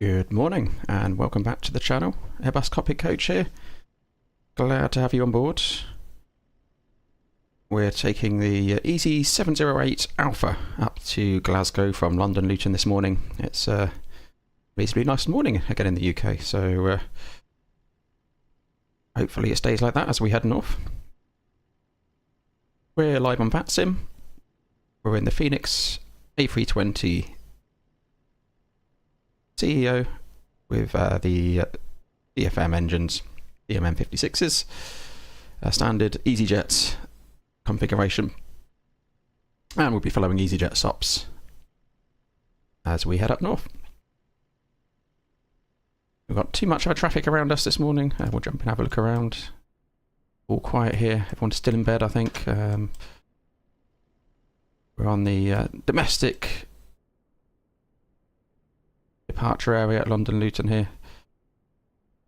Good morning and welcome back to the channel. Airbus Cockpit Coach here. Glad to have you on board. We're taking the EZ708 Alpha up to Glasgow from London Luton this morning. It's a reasonably nice morning again in the UK, so hopefully it stays like that as we head north. We're live on VATSIM. We're in the Fenix A320 CEO with the DFM engines, DMM56s, standard EasyJet configuration, and we'll be following EasyJet SOPs as we head up north. We've got too much of a traffic around us this morning. We'll jump and have a look around. All quiet here. Everyone's still in bed, I think. We're on the domestic departure area at London Luton here,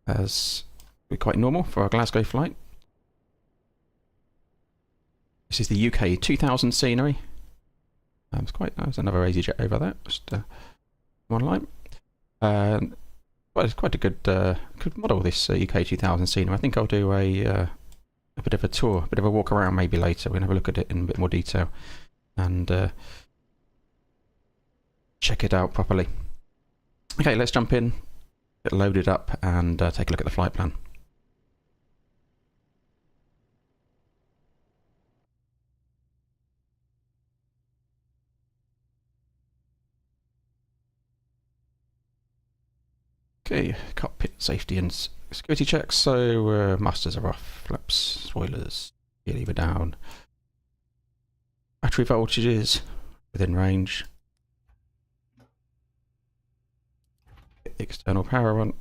as we're quite normal for our Glasgow flight. This is the UK 2000 scenery. There's another EasyJet over there, just one line. It's quite a good model, this UK 2000 scenery. I think I'll do a bit of a tour, a bit of a walk around maybe later. We're going to have a look at it in a bit more detail and check it out properly. Okay, let's jump in, get loaded up and take a look at the flight plan. Okay, cockpit safety and security checks. So masters are off, flaps, spoilers, gear lever down. Battery voltages within range. Get the external power on.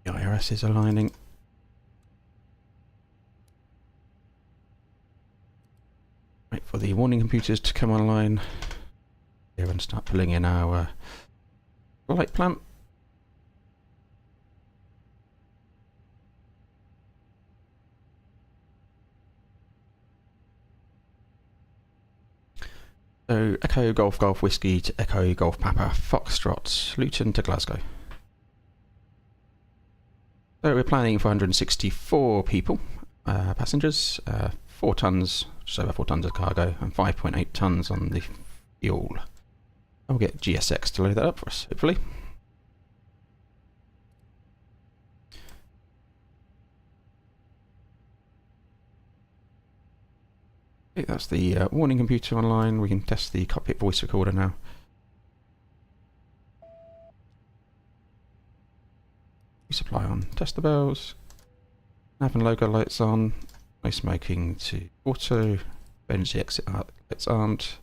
The IRS is aligning. Wait for the warning computers to come online here and start pulling in our flight plan. So Echo Golf Golf Whiskey to Echo Golf Papa Foxtrot, Luton to Glasgow. So we're planning for 164 people, passengers, 4 tons, just over 4 tons of cargo, and 5.8 tons on the fuel. I'll get GSX to load that up for us, hopefully. Okay, that's the warning computer online. We can test the cockpit voice recorder now. Resupply on. Test the bells. Nav and logo lights on. No smoking to auto. Emergency exit lights aren't.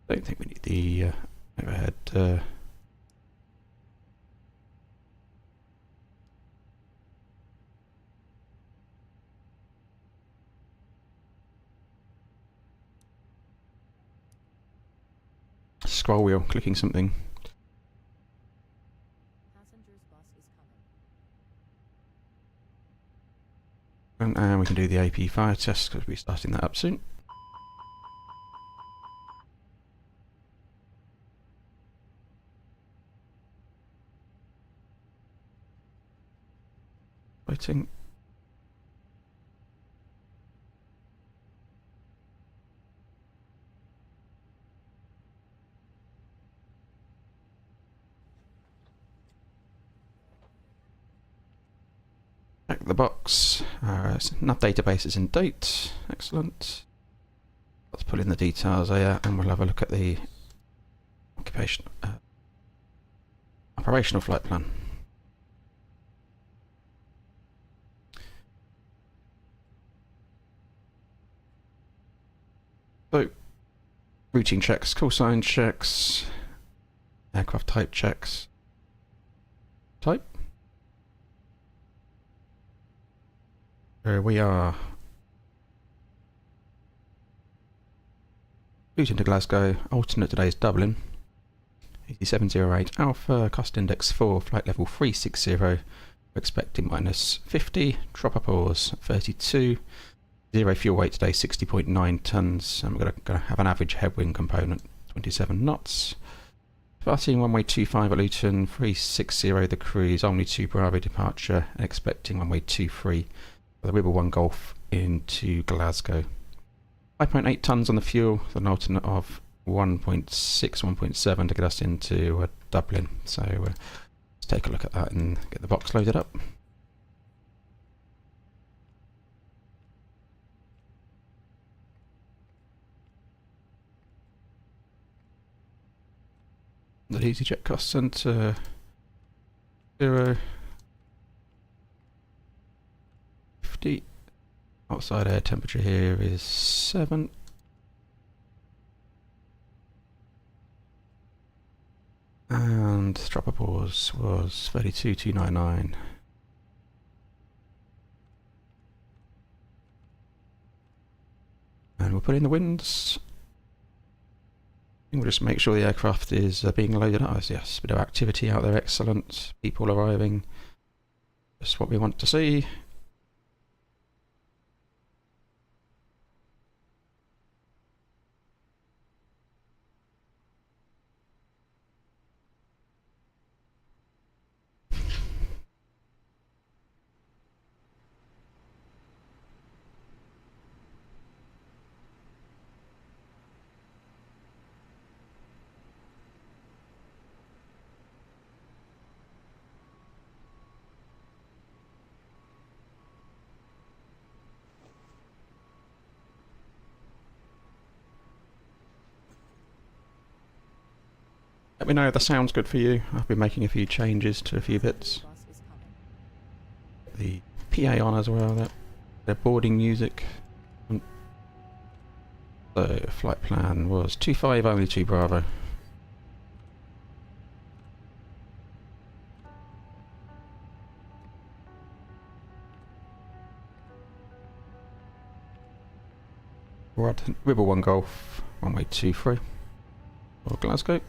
Don't think we need the overhead. Scroll wheel, clicking something. And we can do the AP fire test because we'll be starting that up soon. Waiting. Check the box. Enough database is in date. Excellent. Let's put in the details there and we'll have a look at the operational flight plan. So, routine checks, call sign checks, aircraft type checks. Type. We are Luton to Glasgow, alternate today is Dublin, EZ708 Alpha, cost index 4, flight level 360, We're expecting -50, drop up pause 32, 0 fuel weight today 60.9 tonnes, and we're going to have an average headwind component 27 knots. Departing runway 25 at Luton, 360 the cruise, only 2 Bravo departure, and expecting runway 23 for the River 1 Golf into Glasgow. 5.8 tonnes on the fuel, with an alternate of 1.6, 1.7 to get us into Dublin. So let's take a look at that and get the box loaded up. The EasyJet cost centre 0, 50. Outside air temperature here is 7. And drop up pause was 32,299. And we'll put in the winds. We'll just make sure the aircraft is being loaded up. Yes, a bit of activity out there, excellent. People arriving. Just what we want to see. Let me know if the sound's good for you. I've been making a few changes to a few bits. The PA on as well, their boarding music. So flight plan was 25 only 2 Bravo. We're at River 1 Golf, runway 23 for Glasgow.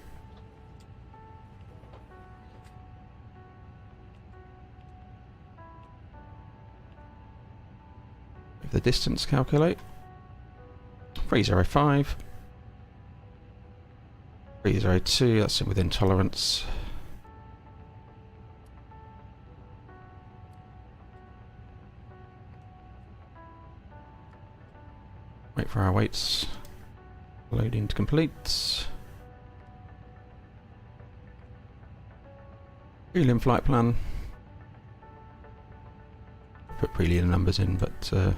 The distance calculate 305, 302, that's within tolerance. Wait for our weights, loading to complete. Prelim flight plan. Put prelim numbers in, but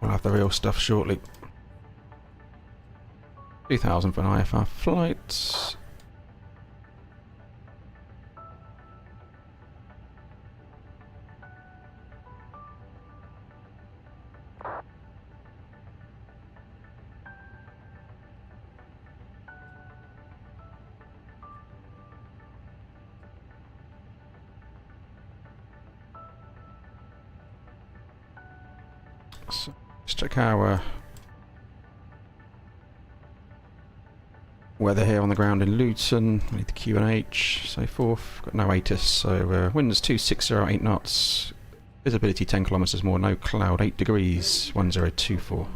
we'll have the real stuff shortly. 2000 for an IFR flight. So let's check our weather here on the ground in Luton. We need the QNH, so forth. Got no ATIS, so winds 2608 knots. Visibility 10 kilometres more, no cloud, 8 degrees, 1024.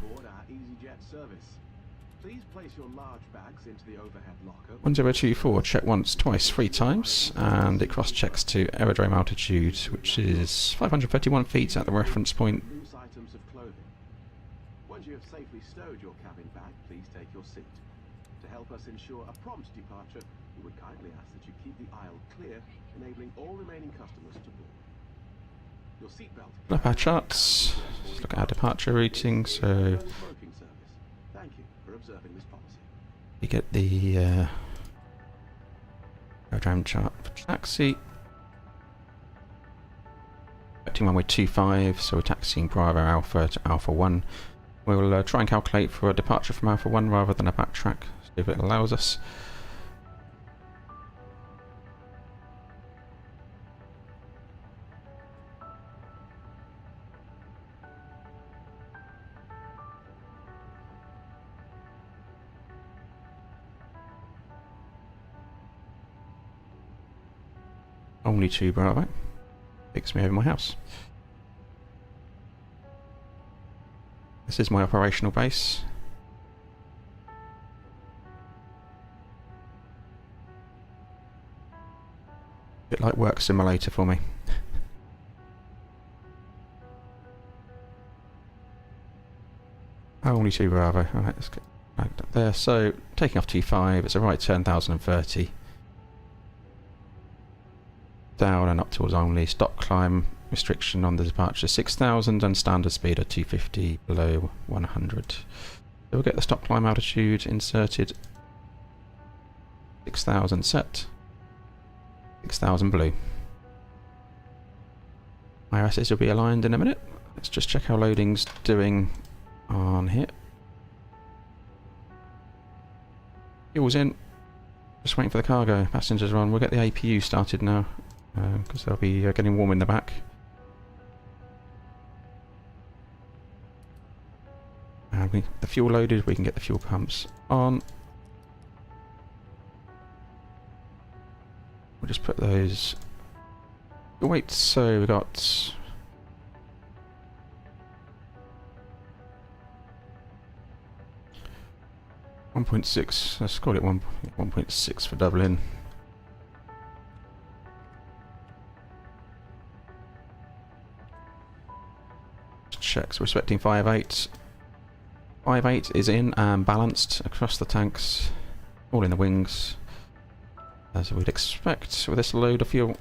1024, check once, twice, 3 times, and it cross-checks to aerodrome altitude, which is 551 feet at the reference point. Once you have safely stowed your cabin bag, please take your seat. To help us ensure a prompt departure, we would kindly ask that you keep the aisle clear, enabling all remaining customers to board. Your seatbelt. Pull up our charts, let's look at our departure routing, so Thank you for observing this policy. you get the aerodrome chart for taxi. Expecting runway 25, so we're taxiing Bravo Alpha to Alpha 1. We'll try and calculate for a departure from Alpha 1 rather than a backtrack, see if it allows us. Only 2 Bravo. Takes me over my house. This is my operational base. Bit like Work Simulator for me. Only 2 Bravo. Alright, let's get back up there. So, taking off T5, it's a right turn 1030. Down and up towards only. Stop climb restriction on the departure 6000 and standard speed at 250 below 100. So we'll get the stop climb altitude inserted. 6000 set. 6000 blue. IRSs will be aligned in a minute. Let's just check how loading's doing on here. Fuel's in. Just waiting for the cargo. Passengers are on. We'll get the APU started now because they'll be getting warm in the back. And the fuel loaded, we can get the fuel pumps on. We'll just put those weights. So we got 1.6, let's call it 1.6 for Dublin. Check, so we're expecting 5.8. 5.8 is in and balanced across the tanks, all in the wings, as we'd expect with this load of fuel.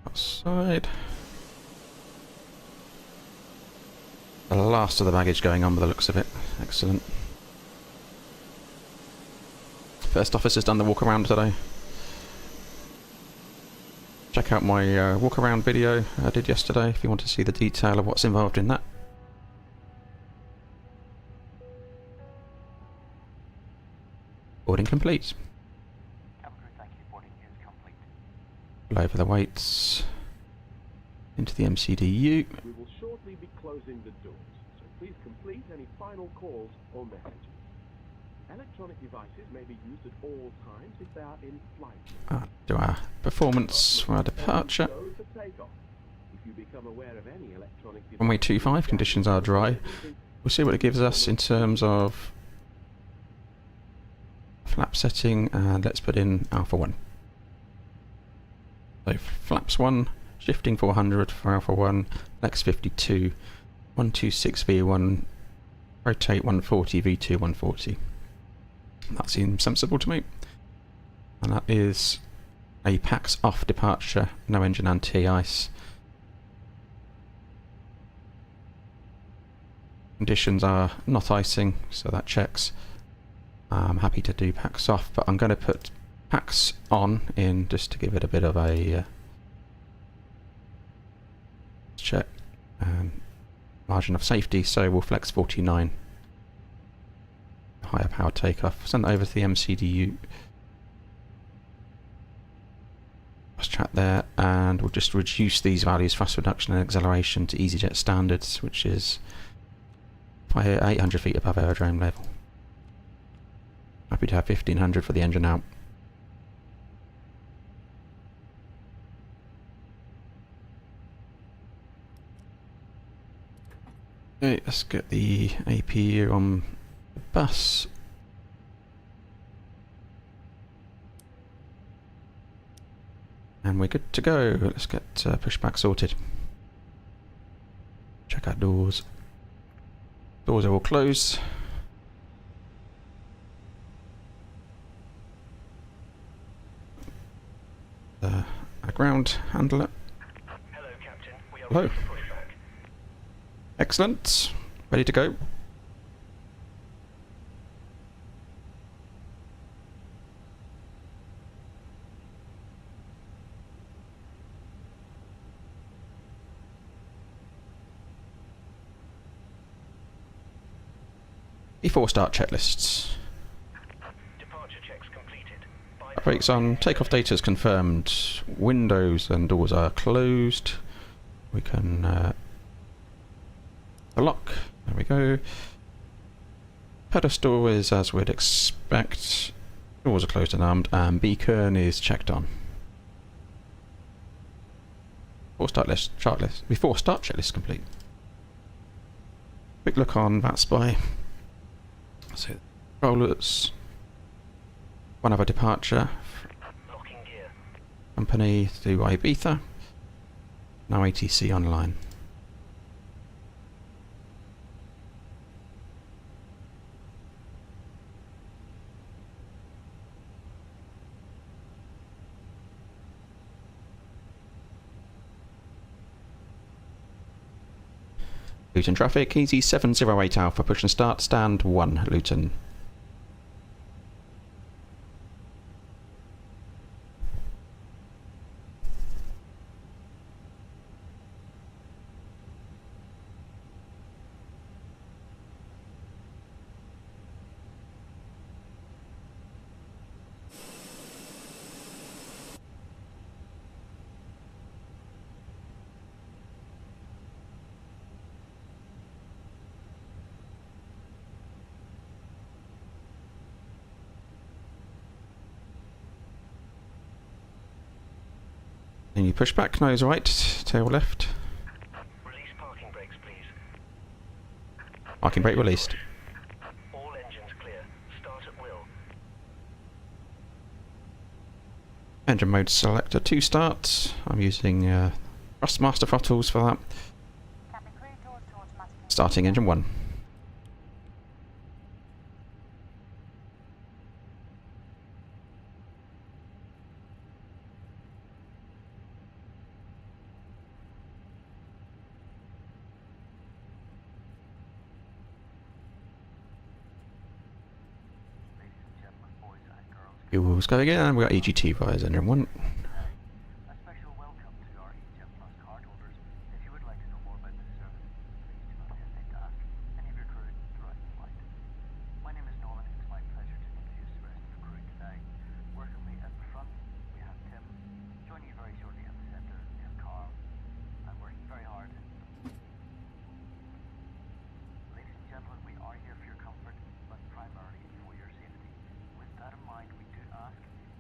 Outside. The last of the baggage going on by the looks of it. Excellent. First officer's done the walk around today. Check out my walk around video I did yesterday if you want to see the detail of what's involved in that. Boarding complete. Over the weights into the MCDU. We will shortly be closing the doors, so please complete any final calls or messages. Electronic devices may be used at all times if they are in flight. Do our performance for our departure. Runway 25, conditions are dry. We'll see what it gives us in terms of flap setting, and let's put in Alpha 1. So flaps 1, shifting 400 for Alpha 1, Lex 52, 126 V1, rotate 140, V2 140. That seems sensible to me. And that is a PAX off departure, no engine anti-ice. Conditions are not icing, so that checks. I'm happy to do PAX off, but I'm going to put PAX on in just to give it a bit of a check. Margin of safety, so we'll flex 49. Higher power takeoff. Send that over to the MCDU. Fast track there, and we'll just reduce these values, thrust reduction and acceleration, to EasyJet standards, which is 800 feet above aerodrome level. Happy to have 1500 for the engine out. Okay, let's get the APU on the bus. And we're good to go. Let's get pushback sorted. Check our doors. Doors are all closed. Our ground handler. Hello, Captain. We are Hello. ready for pushback. Excellent. Ready to go. Before start checklists. Departure checks completed. Brakes on, takeoff data is confirmed, windows and doors are closed. We can lock, there we go. Pedestal is as we'd expect, doors are closed and armed, and beacon is checked on. Before start checklist complete. Quick look on that spy. So, controllers. One other departure. Locking gear. Company to Ibiza. Now ATC online. Luton traffic, easy 708 Alpha, push and start, stand 1, Luton. Then you push back, nose right, tail left. Release parking brakes, please. Parking brake released. All engines clear. Start at will. Engine mode selector 2 start. I'm using Thrustmaster throttles for that. Starting engine 1. Fuel's going in, we've got EGT via engine 1. A special welcome to our EasyJet Plus cardholders. If you would like to know more about this service, please do not hesitate to ask any of your crew throughout the flight. My name is Nolan. It's my pleasure to introduce the rest of the crew today. Working with me at the front, we have Tim. Joining you very shortly at the centre, we have Carl. I'm working very hard. Ladies and gentlemen, we are here for your comfort, but primarily for your safety. With that in mind, we do ask,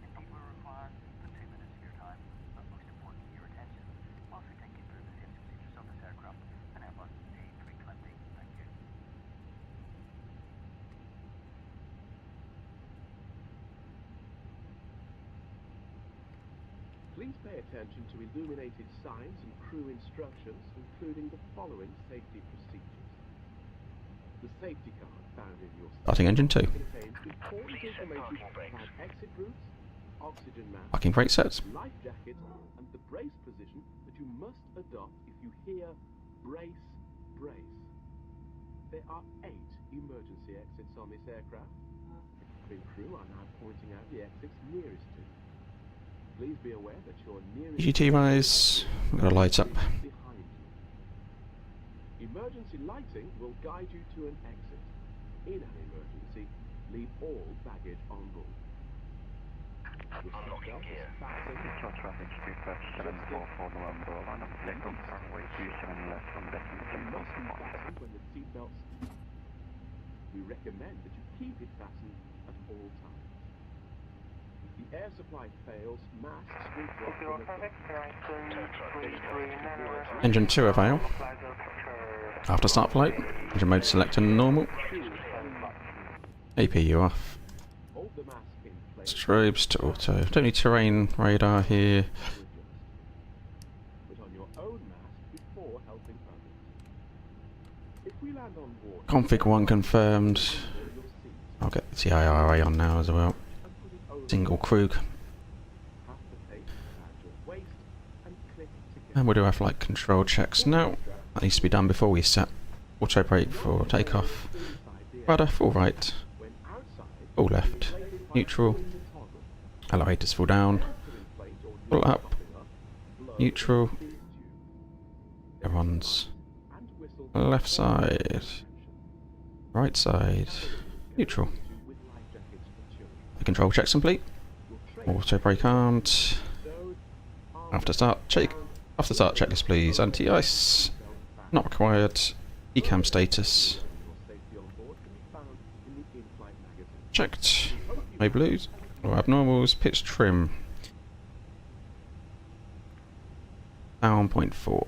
indeed we require the 2 minutes of your time, but most importantly your attention, whilst we take you through the safety procedures of this aircraft, an Airbus A320. Thank you. Please pay attention to illuminated signs and crew instructions, including the following safety procedures. The safety card found in your Starting engine 2. contains important information about exit routes, oxygen mask, Parking brake sets. life jacket, and the brace position that you must adopt if you hear brace, brace. There are 8 emergency exits on this aircraft. The crew are now pointing out the exits nearest to you. Please be aware that your nearest EGT rise. We've got a light up. behind you. Emergency lighting will guide you to an exit. In an emergency, leave all baggage on board. Your Unlocking seatbelt gear. is fastened. Traffic 23744 November, line up left on runway 27 left from decking It must be fastened when the seatbelts. We recommend that you keep it fastened at all times. If the air supply fails, masks will drop from the Engine 2 avail. After start flight. Engine mode selector normal. APU off. Hold the mask in place. Strobes to auto. Don't need terrain radar here. land on board, Config 1 confirmed. I'll get the TIRA on now as well. Single crew. tap the tape add your waist, and click to get And we'll do our flight control checks now. That needs to be done before we set auto brake for takeoff. Rudder full right, when outside. full left, neutral, elevators full down, full up, neutral, everyone's left side, right side, neutral. The control checks complete. Auto brake armed. After start checklist please. Anti-ice. Not required. ECAM status. Checked. No blues or abnormals. Pitch trim. Down 0.4.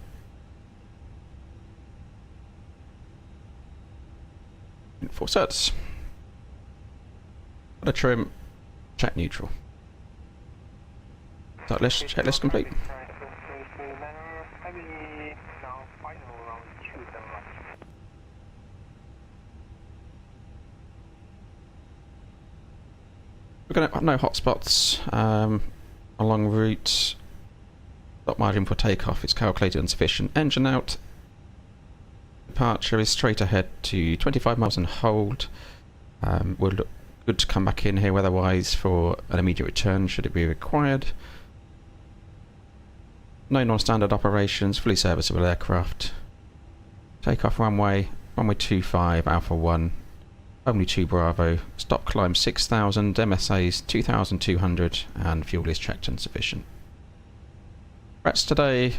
0.4 sets. Got a trim. Check neutral. Checklist complete. We're going to have no hotspots along route. Stop margin for takeoff is calculated insufficient. Engine out. Departure is straight ahead to 25 miles and hold. We'll look good to come back in here weather-wise for an immediate return should it be required. No non-standard operations, fully serviceable aircraft. Takeoff runway 25 Alpha 1. Only 2 Bravo, stop climb 6,000, MSA's 2,200 and fuel is checked and sufficient. Threats today,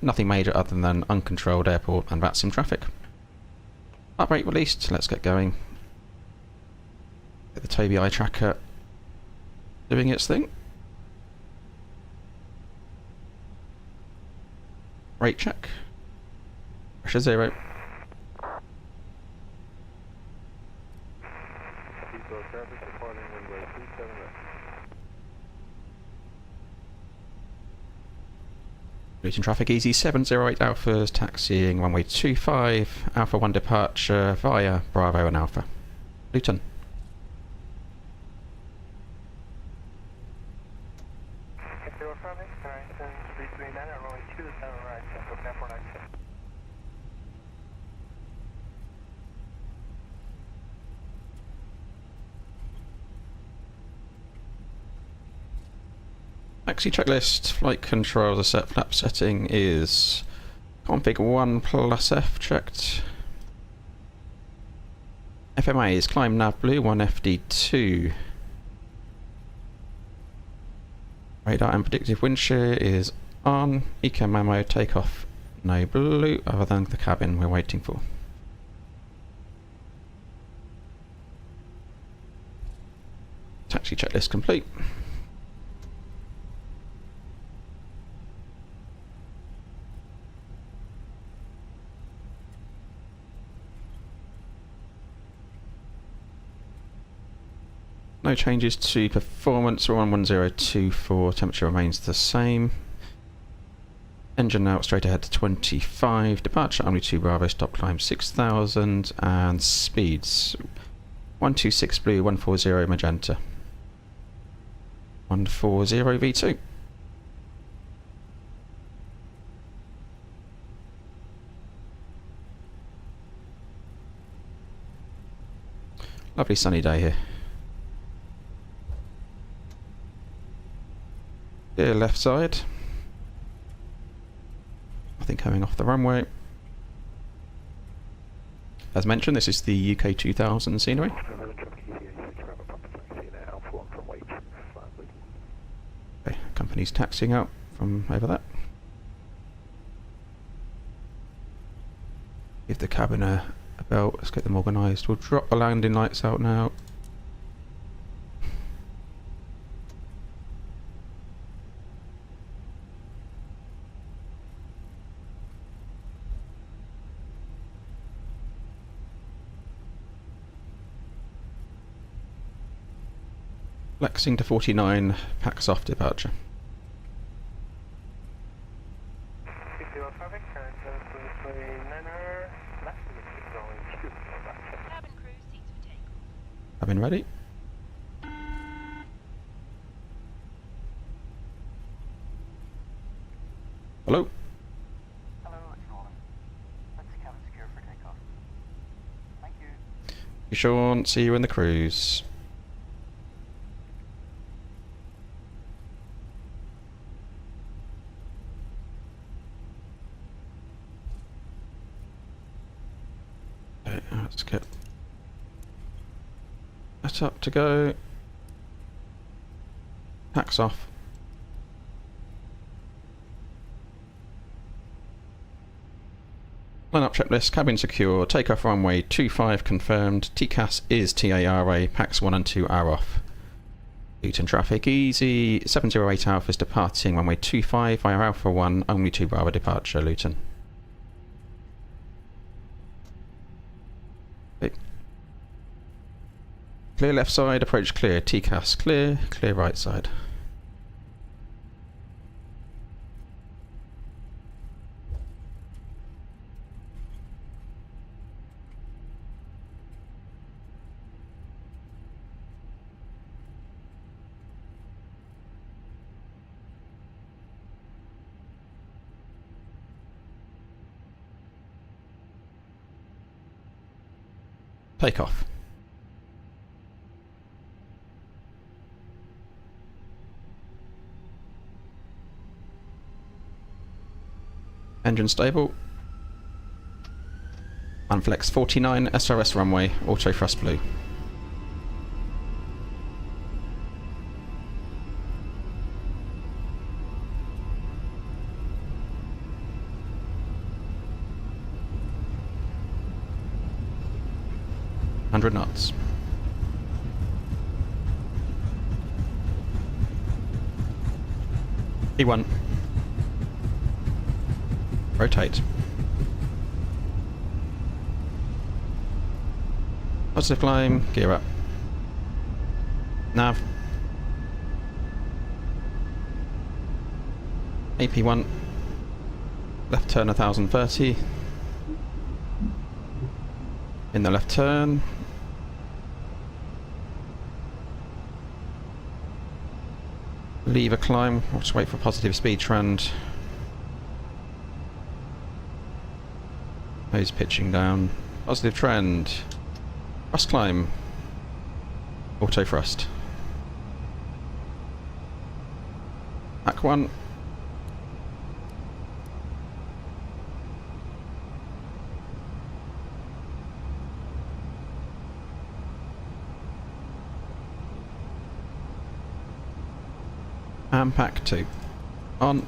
nothing major other than uncontrolled airport and VATSIM traffic. Heart rate released, let's get going. Get the TOBI tracker doing its thing. Rate check. Pressure 0. Luton traffic easy 708 Alphas taxiing runway 25 Alpha 1 departure via Bravo and Alpha. Luton. Taxi checklist, flight control, the set flap setting is config 1 plus F checked. FMA is climb nav blue 1 FD2. Radar and predictive wind shear is on. ECAM ammo takeoff no blue other than the cabin we're waiting for. Taxi checklist complete. No changes to performance, 11024, temperature remains the same. Engine out straight ahead to 25, departure only 2 Bravo, stop climb 6,000 and speeds 126 blue, 140 magenta, 140 V2. Lovely sunny day here. Here, left side. Nothing coming off the runway. As mentioned, this is the UK 2000 scenery. Okay, company's taxiing out from over that. Give the cabin a belt, let's get them organised. We'll drop the landing lights out now. Flexing to 49, packs off departure. Cabin ready. Hello. Hello, it's Nolan. Let's see cabin secure for takeoff. Thank you. You Sean, see you in the cruise. Okay, let's get that up to go. Tax off. Line up checklist, cabin secure, takeoff runway 25 confirmed, TCAS is TARA, PAX 1 and 2 are off. Luton traffic, easy, 708 Alpha is departing runway 25 via Alpha 1, only 2 Bravo departure, Luton. Okay. Clear left side, approach clear, TCAS clear, clear right side. Takeoff. Engine stable. Unflex 49, SRS runway, auto thrust blue. Knots. E1. Rotate. Positive climb, gear up. Nav. AP1. Left turn 1030. In the left turn. Lever climb, we'll just wait for positive speed trend. Nose pitching down. Positive trend. Thrust climb. Auto thrust. Mach 1. And pack 2. On.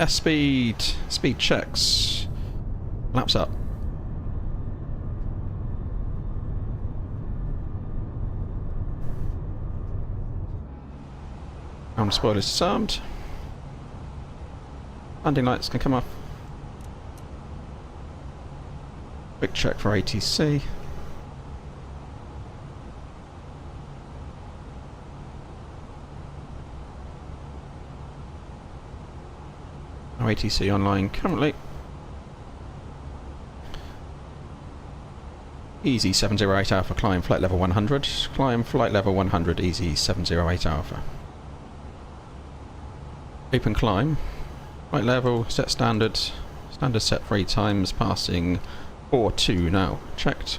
Speed checks. Laps up. Spoilers disarmed. Landing lights can come off. Quick check for ATC. No ATC online currently. Easy 708 Alpha, climb flight level 100. Climb flight level 100, easy 708 Alpha. Open climb. Flight level, set standard. Standard set 3 times, passing 4-2 now. Checked.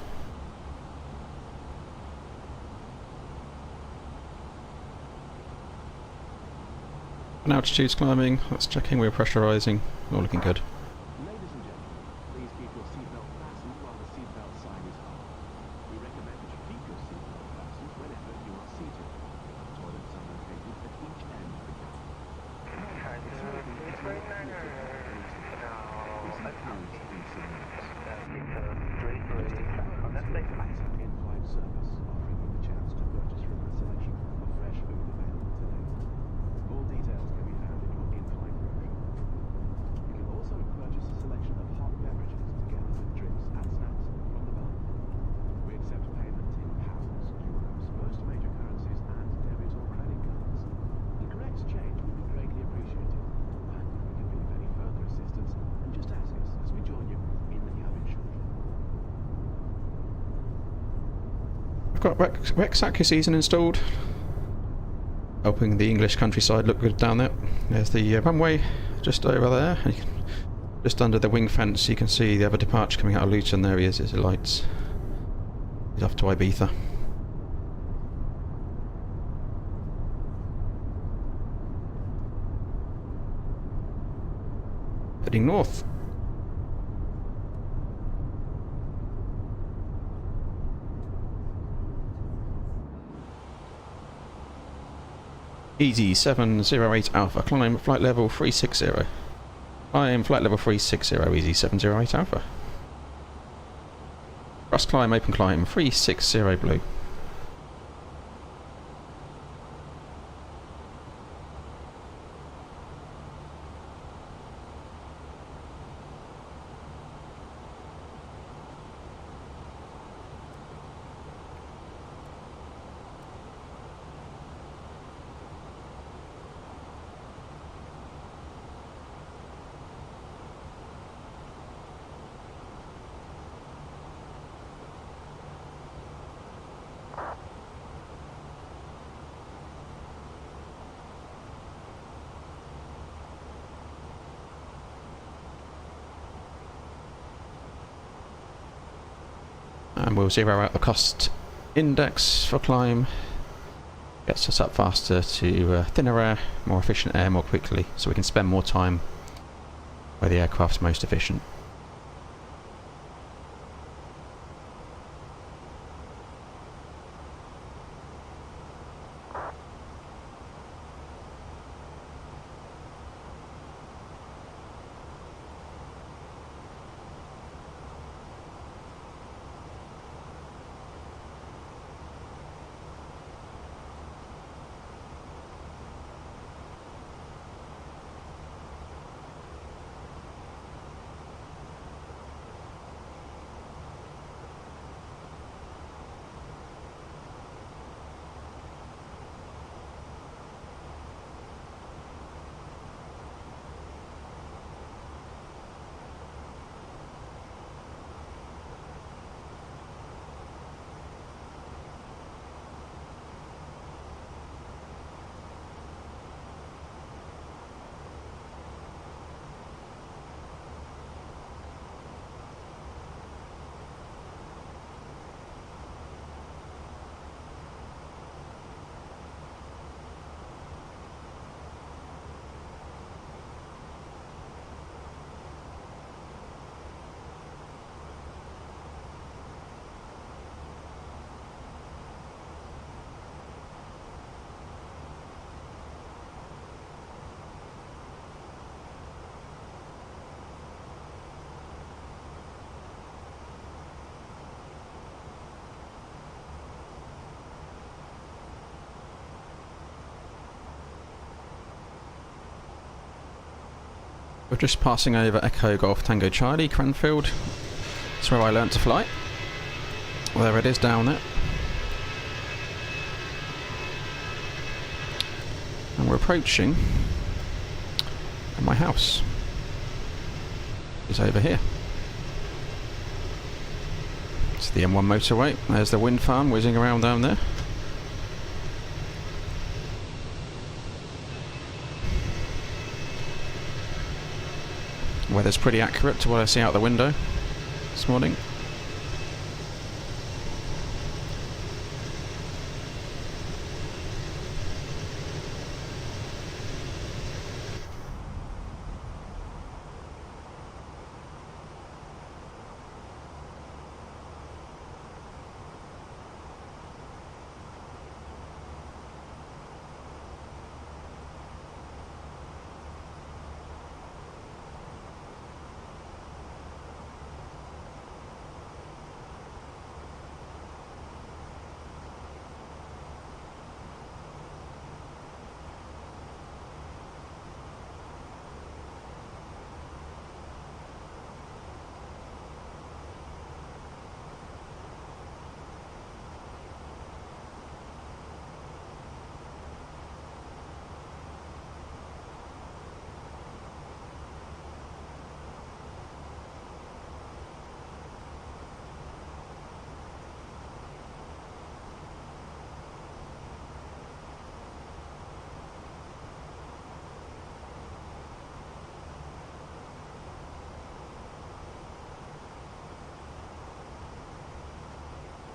And altitude's climbing. That's checking we're pressurising. All looking good. Ladies and gentlemen, please keep your seatbelt fastened while the seatbelt sign is on. We recommend that you keep your seatbelt fastened whenever you are seated. Toilets are located at each end of the cabin. In-flight service, offering you the chance to purchase from our selection of fresh food available today. All details can be found in your in-flight brochure. You can also got rucksack season installed, helping the English countryside look good down there. There's the runway just over there. Just under the wing fence you can see the other departure coming out of Luton. There he is, there's the lights. He's off to Ibiza. Heading north. Easy 708 Alpha, climb flight level 360. Climb flight level 360, Easy 708 Alpha. Thrust climb, open climb 360 blue. And we'll zero out the cost index for climb. Gets us up faster to thinner air, more efficient air more quickly, so we can spend more time where the aircraft's most efficient. We're just passing over Echo Golf Tango Charlie, Cranfield. That's where I learnt to fly. Well, there it is down there. And we're approaching my house. It's over here. It's the M1 motorway. There's the wind farm whizzing around down there. Weather's pretty accurate to what I see out the window this morning.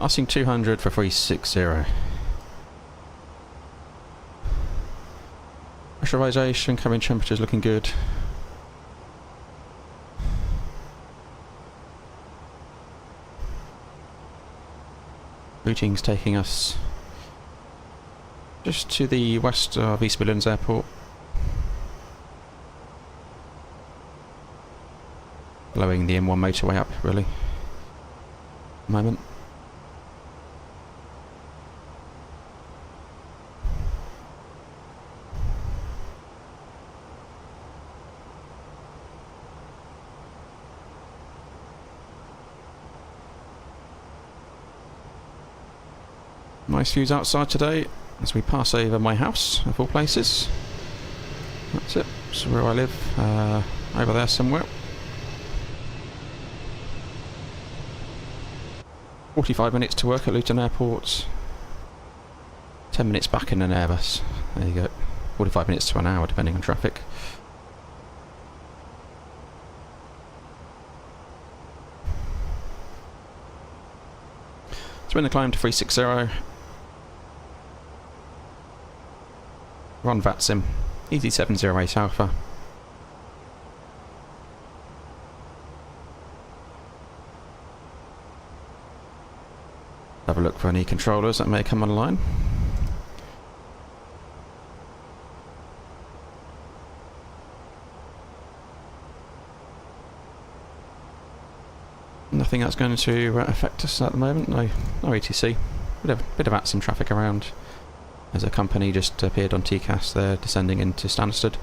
Passing 200 for 360. Pressurization, cabin temperature's looking good. Routing's taking us just to the west of East Midlands Airport. Blowing the M1 motorway up, really, at the moment. Nice views outside today as we pass over my house, of all places. That's it, that's where I live, over there somewhere. 45 minutes to work at Luton Airport, 10 minutes back in an Airbus. There you go, 45 minutes to an hour depending on traffic. So we're in the climb to 360. We're on VATSIM, EZ708 Alpha. Have a look for any controllers that may come online. Nothing that's going to affect us at the moment, no ETC. Bit of VATSIM traffic around as a company just appeared on TCAS there, descending into Stansted.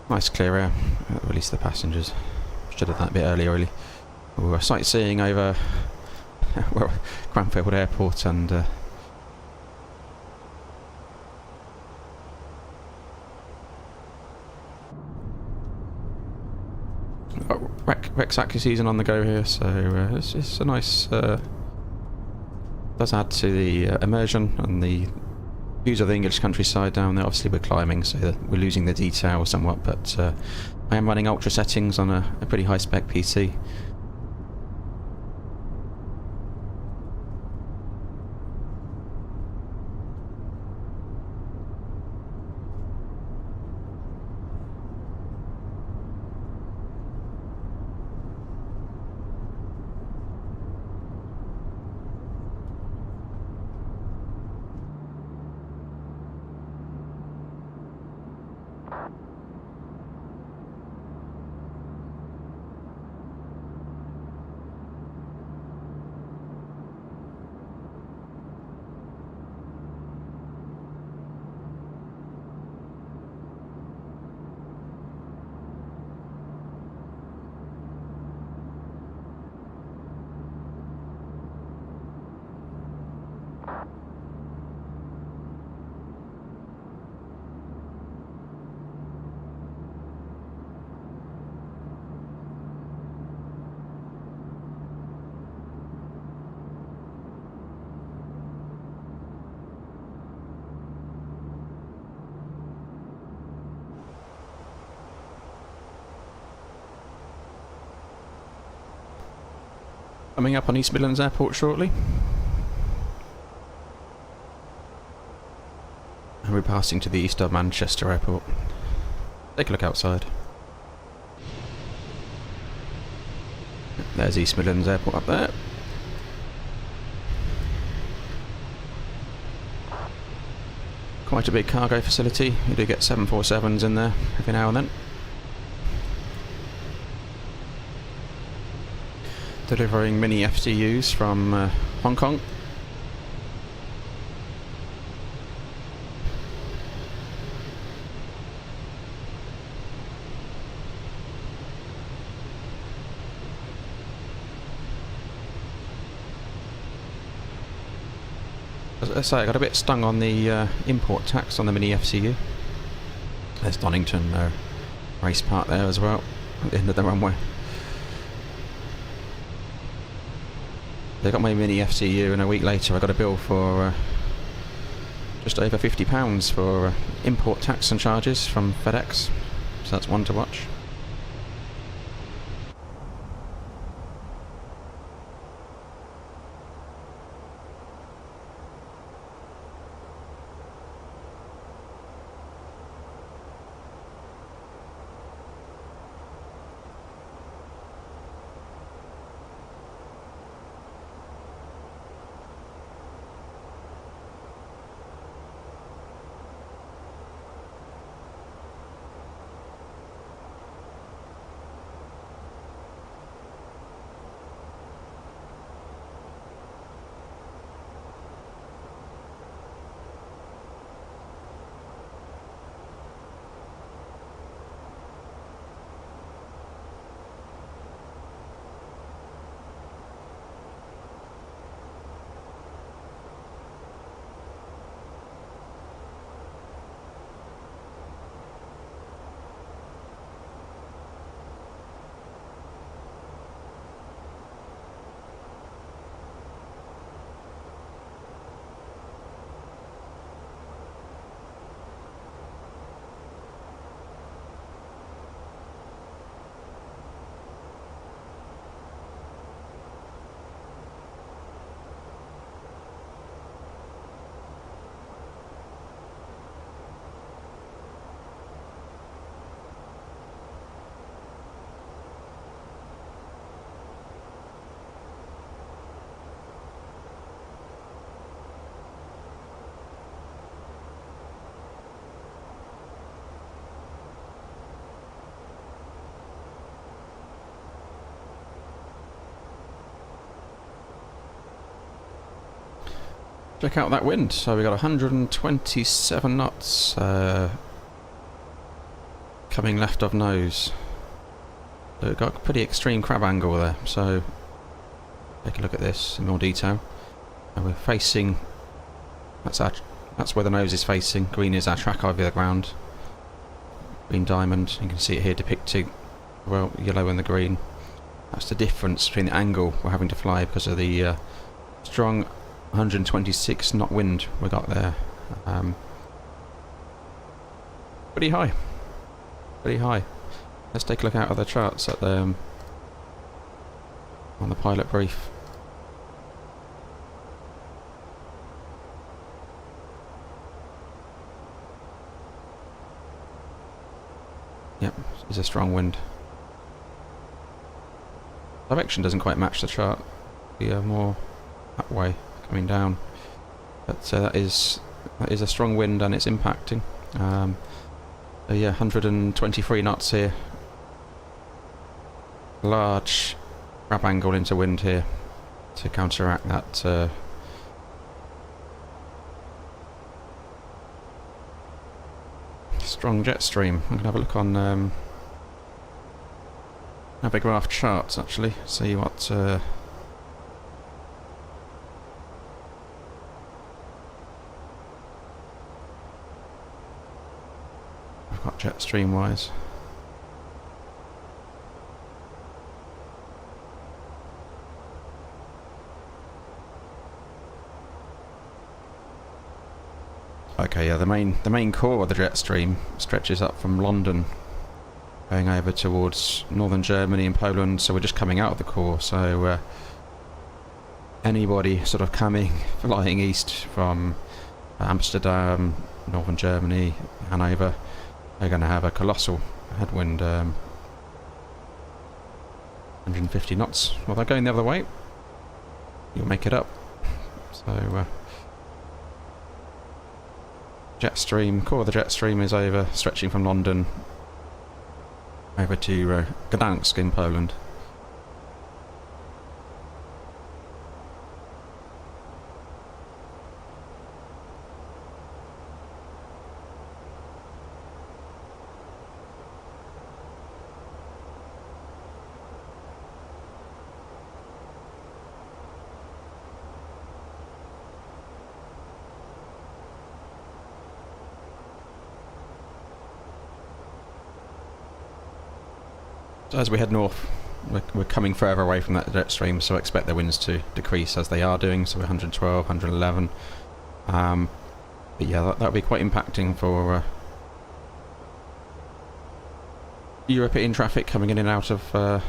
Nice clear air, release the passengers. Should have done that a bit earlier really. We were sightseeing over Cranfield Airport and Rex Accu season on the go here, so it's a nice does add to the immersion and the views of the English countryside down there. Obviously we're climbing, so we're losing the detail somewhat, but I am running ultra settings on a pretty high spec PC. Coming up on East Midlands Airport shortly. And we're passing to the east of Manchester Airport. Take a look outside. There's East Midlands Airport up there. quite a big cargo facility. You do get 747s in there every now and then. Delivering mini FCUs from Hong Kong. As I say, I got a bit stung on the import tax on the mini FCU. There's Donington race part there as well, at the end of the runway. They got my mini FCU, and a week later I got a bill for just over £50 for import tax and charges from FedEx. So that's one to watch. Check out that wind. So we got 127 knots coming left of nose. So we've got a pretty extreme crab angle there. So take a look at this in more detail. And we're facing. That's where the nose is facing. Green is our track over the ground. Green diamond. You can see it here depicting, well, yellow and the green. That's the difference between the angle we're having to fly because of the strong 126 knot wind we got there. Pretty high. Pretty high. Let's take a look out of the charts at the on the pilot brief. Yep, it's a strong wind. Direction doesn't quite match the chart. Be more that way coming down, but that is a strong wind and it's impacting. So yeah, 123 knots here. Large crab angle into wind here to counteract that. Strong jet stream. I'm gonna have a look on Navigraph charts actually, see what I've got jet stream wise. Okay, yeah, the main core of the jet stream stretches up from London, going over towards northern Germany and Poland. So we're just coming out of the core. So anybody sort of flying east from Amsterdam, northern Germany, Hanover, they're going to have a colossal headwind. 150 knots. Well, they're going the other way. You'll make it up. So. jet stream. Core of the jet stream is over, stretching from London over to Gdansk in Poland. As we head north, we're coming further away from that jet stream, so I expect the winds to decrease as they are doing, so 112, 111. But yeah, that'll be quite impacting for European traffic coming in and out of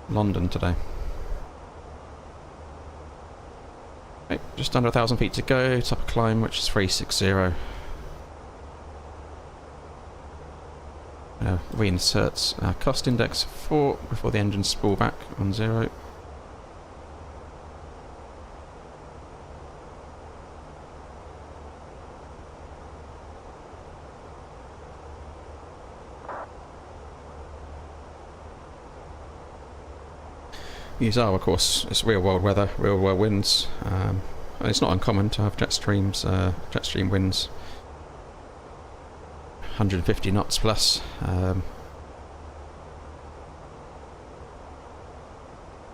London today. Okay, just under 1,000 feet to go, top of climb, which is 360. Reinserts cost index 4 before the engines spool back on 0. These are, of course, it's real world weather, real world winds. And it's not uncommon to have jet stream winds 150 knots plus.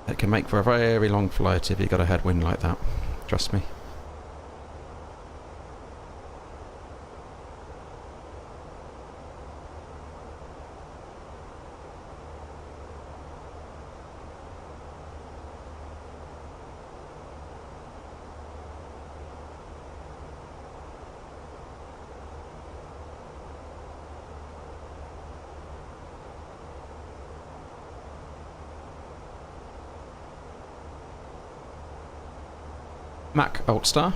It can make for a very long flight if you've got a headwind like that, trust me. Mac Alt Star.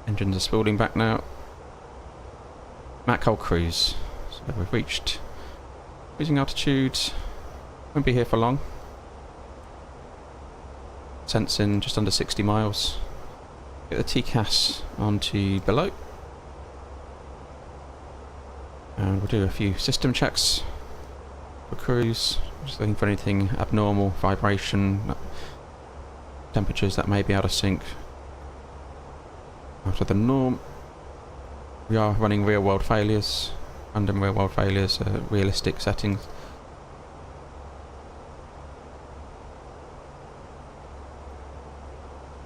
Engines are spooling back now. Mac Hull Cruise. So we've reached cruising altitude. Won't be here for long. Sensing just under 60 miles. Get the TCAS onto below, and we'll do a few system checks for cruise, just looking for anything abnormal, vibration, temperatures that may be out of sync after the norm. We are running real world failures, random real world failures, realistic settings.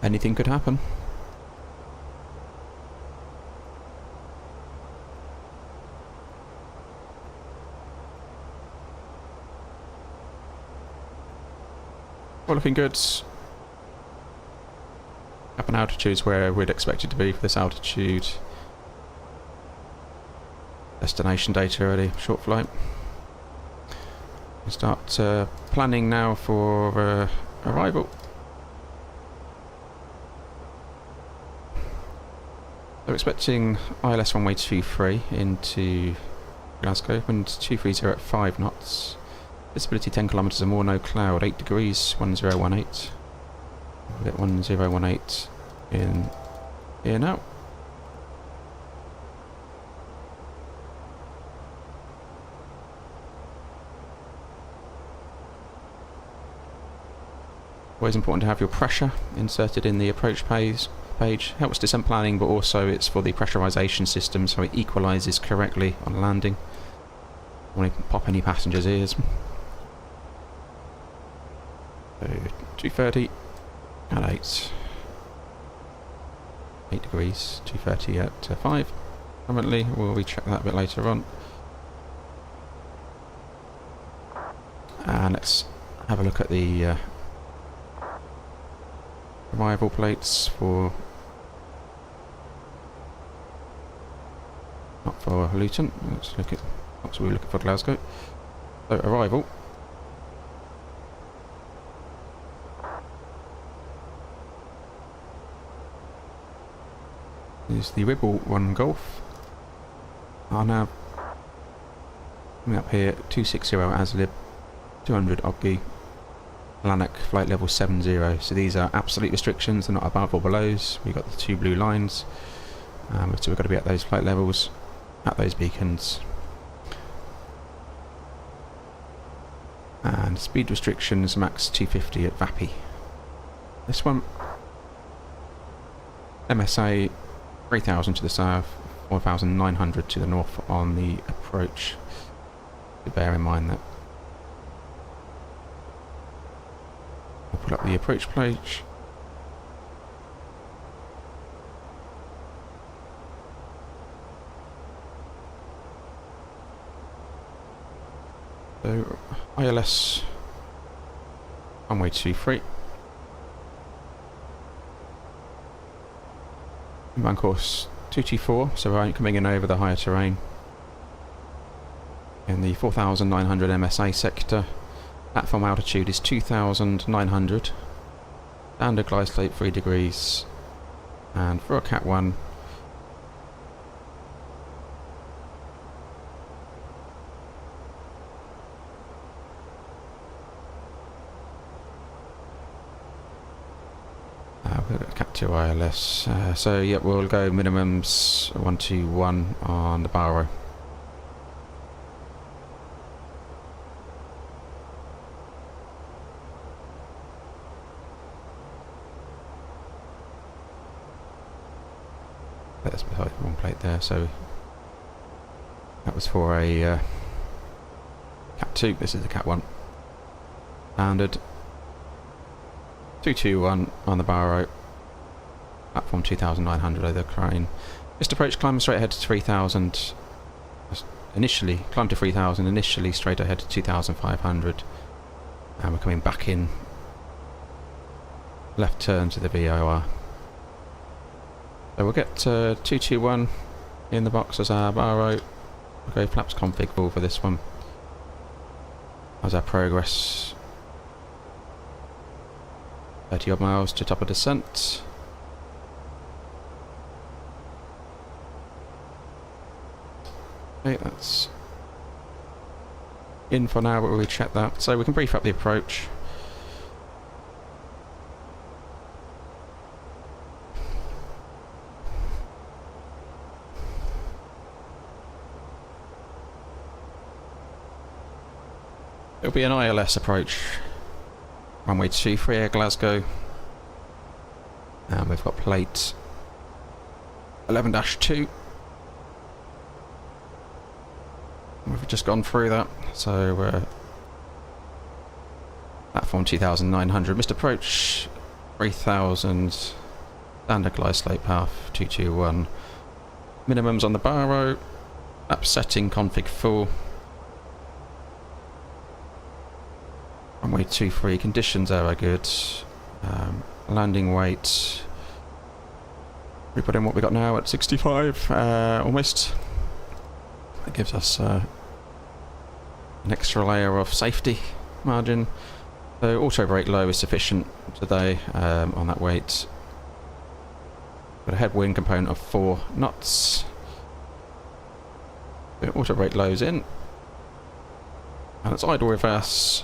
Anything could happen. All looking good. Up in altitudes where we'd expect it to be for this altitude. Destination data already, short flight. We start planning now for arrival. We're expecting ILS runway 23 into Glasgow, wind 230 at 5 knots. Visibility 10 kilometres or more, no cloud, 8 degrees, 1018. We'll get 1018 in here now. Always important to have your pressure inserted in the approach page. Helps descent planning, but also it's for the pressurisation system, so it equalises correctly on landing. I want to pop any passengers' ears. So 230 at 8. 8 degrees, 230 at 5. Currently, we'll recheck that a bit later on. And let's have a look at the arrival plates for, not for Luton. Let's look at, that's what we're looking for Glasgow. So arrival. Is the Ribble 1 Golf. are now coming up here, 260 ASLib, 200 OGI, Lanark flight level 70. So these are absolute restrictions, they're not above or belows. We've got the 2 blue lines, so we've got to be at those flight levels, at those beacons. And speed restrictions, max 250 at VAPI. This one, MSA 3000 to the south, 4900 to the north on the approach. So bear in mind that. We'll put up the approach page. So ILS runway 23. Inbound course 224, so we're coming in over the higher terrain. In the 4900 MSA sector, platform altitude is 2900. Standard glide slope 3 degrees, and for a Cat 1, we've got Cat 2 ILS, so yeah, we'll go minimums 121 on the Barrow. That's behind the wrong plate there, so that was for a Cat 2, this is the Cat 1. Standard 221 on the Barrow, platform 2900 over the crane. Missed approach, climb straight ahead to 3000, initially, climb to 3000, initially straight ahead to 2500, and we're coming back in, left turn to the VOR. So we'll get 221 in the box as our Barrow. We'll go flaps config full for this one as our progress. 30 odd miles to top of descent. Okay, that's in for now, but we'll check that. So we can brief up the approach. It'll be an ILS approach, runway 23 Air Glasgow, and we've got plate 11-2. We've just gone through that, so we're platform 2900, missed approach 3000, standard glide slope path 221, minimums on the Barrow, upsetting config full. Runway 23, conditions are good. Landing weight, we put in what we got now at 65, almost. That gives us an extra layer of safety margin. So auto brake low is sufficient today on that weight. Got a headwind component of 4 knots. So auto brake lows in, and it's idle reverse.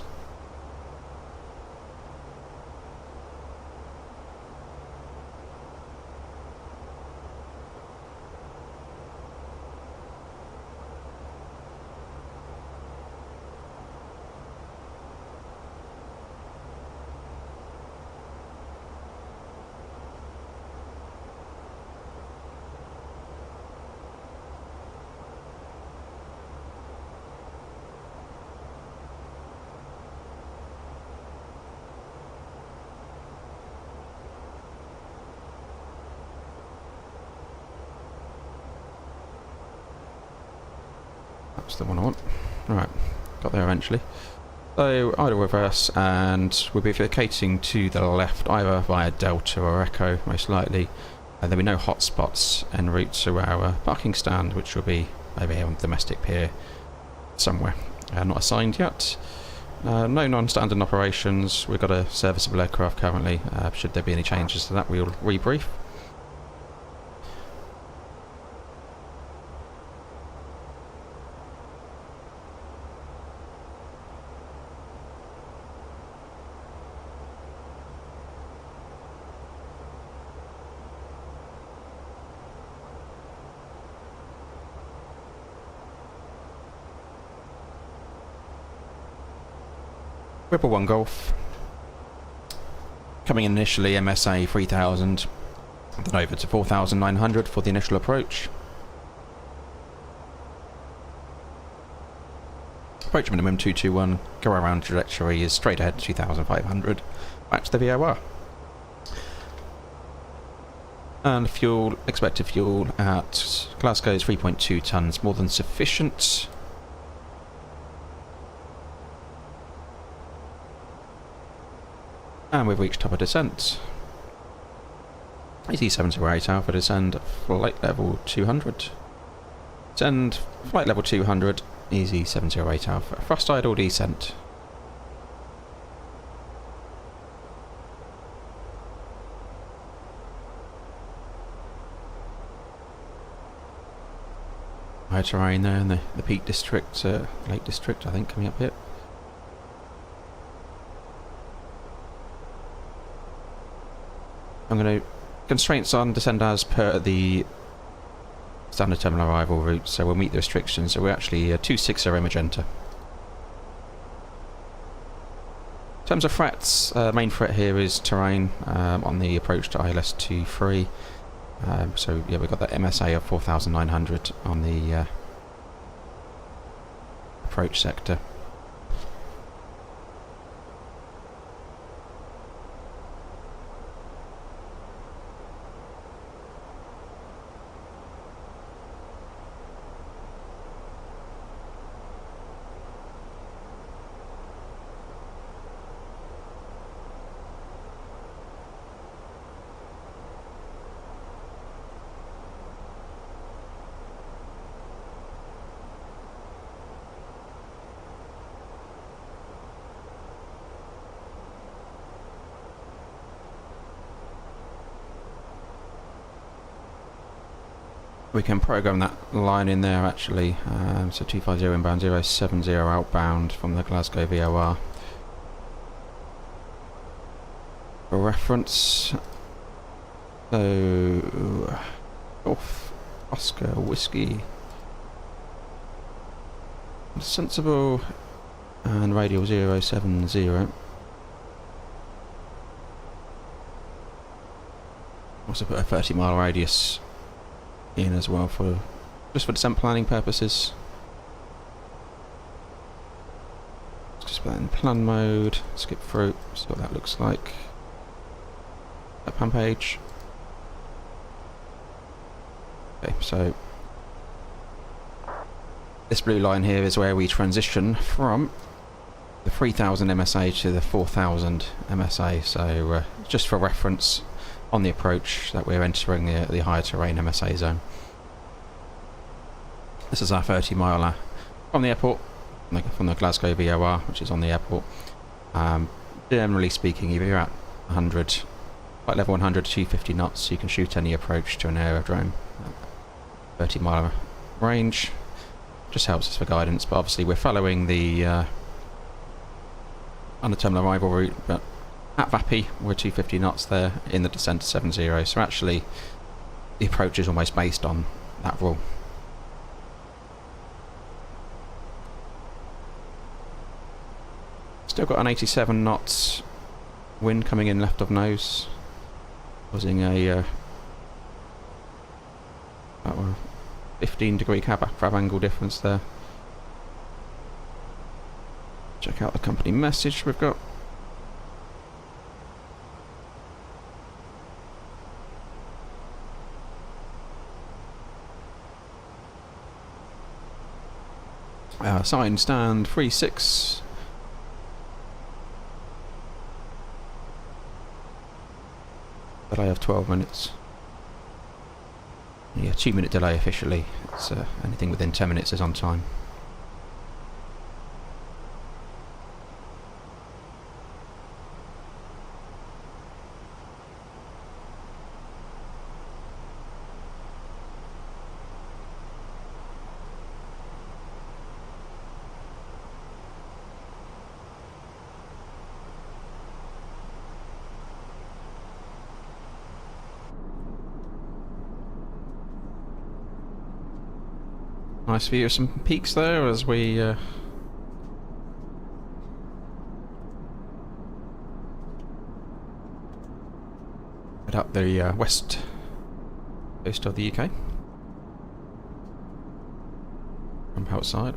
That's the one I want. Right, got there eventually. So idle reverse, and we'll be vacating to the left, either via Delta or Echo, most likely. There'll be no hotspots en route to our parking stand, which will be over here on the domestic pier somewhere. Not assigned yet. No non-standard operations. We've got a serviceable aircraft currently. Should there be any changes to that, we'll rebrief. Ripple 1 Golf. Coming in initially MSA 3000, then over to 4900 for the initial approach. Approach minimum 221, go around trajectory is straight ahead 2500, back to the VOR. And fuel, expected fuel at Glasgow is 3.2 tonnes, more than sufficient. And we've reached top of descent. Easy 708 Alpha, descend flight level 200. Descend flight level 200, easy 708 Alpha. Thrust idle descent. High terrain there in the Peak District, Lake District, I think, coming up here. I'm going to constraints on descend as per the standard terminal arrival route, so we'll meet the restrictions. So we're actually 260 magenta. In terms of threats, main threat here is terrain on the approach to ILS 23. So yeah, we've got that MSA of 4900 on the approach sector. We can program that line in there actually, so 250 inbound, 070 outbound from the Glasgow VOR. For reference, so Golf Oscar Whiskey, sensible, and radial 070. Also put a 30-mile radius in as well for just for descent planning purposes. Just put that in plan mode, skip through, see what that looks like. That pan page. Okay, so this blue line here is where we transition from the 3000 MSA to the 4000 MSA, so just for reference on the approach that we're entering the higher terrain MSA zone. This is our 30-miler from the airport, from the Glasgow VOR, which is on the airport. Generally speaking, if you're at 100, flight level 100 to 250 knots, you can shoot any approach to an aerodrome. 30-mile range just helps us for guidance, but obviously we're following the under terminal arrival route, but at VAPI we're 250 knots there in the descent to 70, so actually the approach is almost based on that rule. Still got an 87 knots wind coming in left of nose, causing a 15-degree cab angle difference there. Check out the company message we've got. Sign stand 36. Delay of 12 minutes. Yeah, 2-minute delay officially. It's anything within 10 minutes is on time. Nice view of some peaks there as we Head up the west coast of the UK. Jump outside.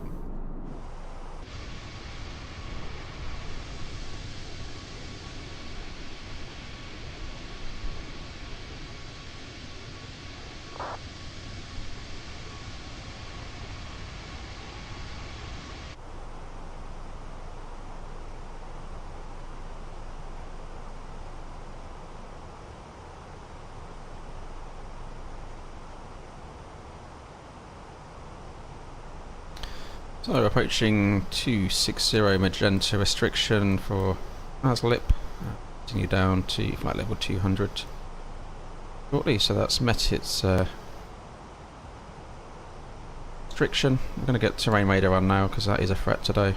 So approaching 260 magenta restriction for Aslip, continue down to flight level 200 shortly, so that's met its restriction. I'm going to get terrain radar on now because that is a threat today.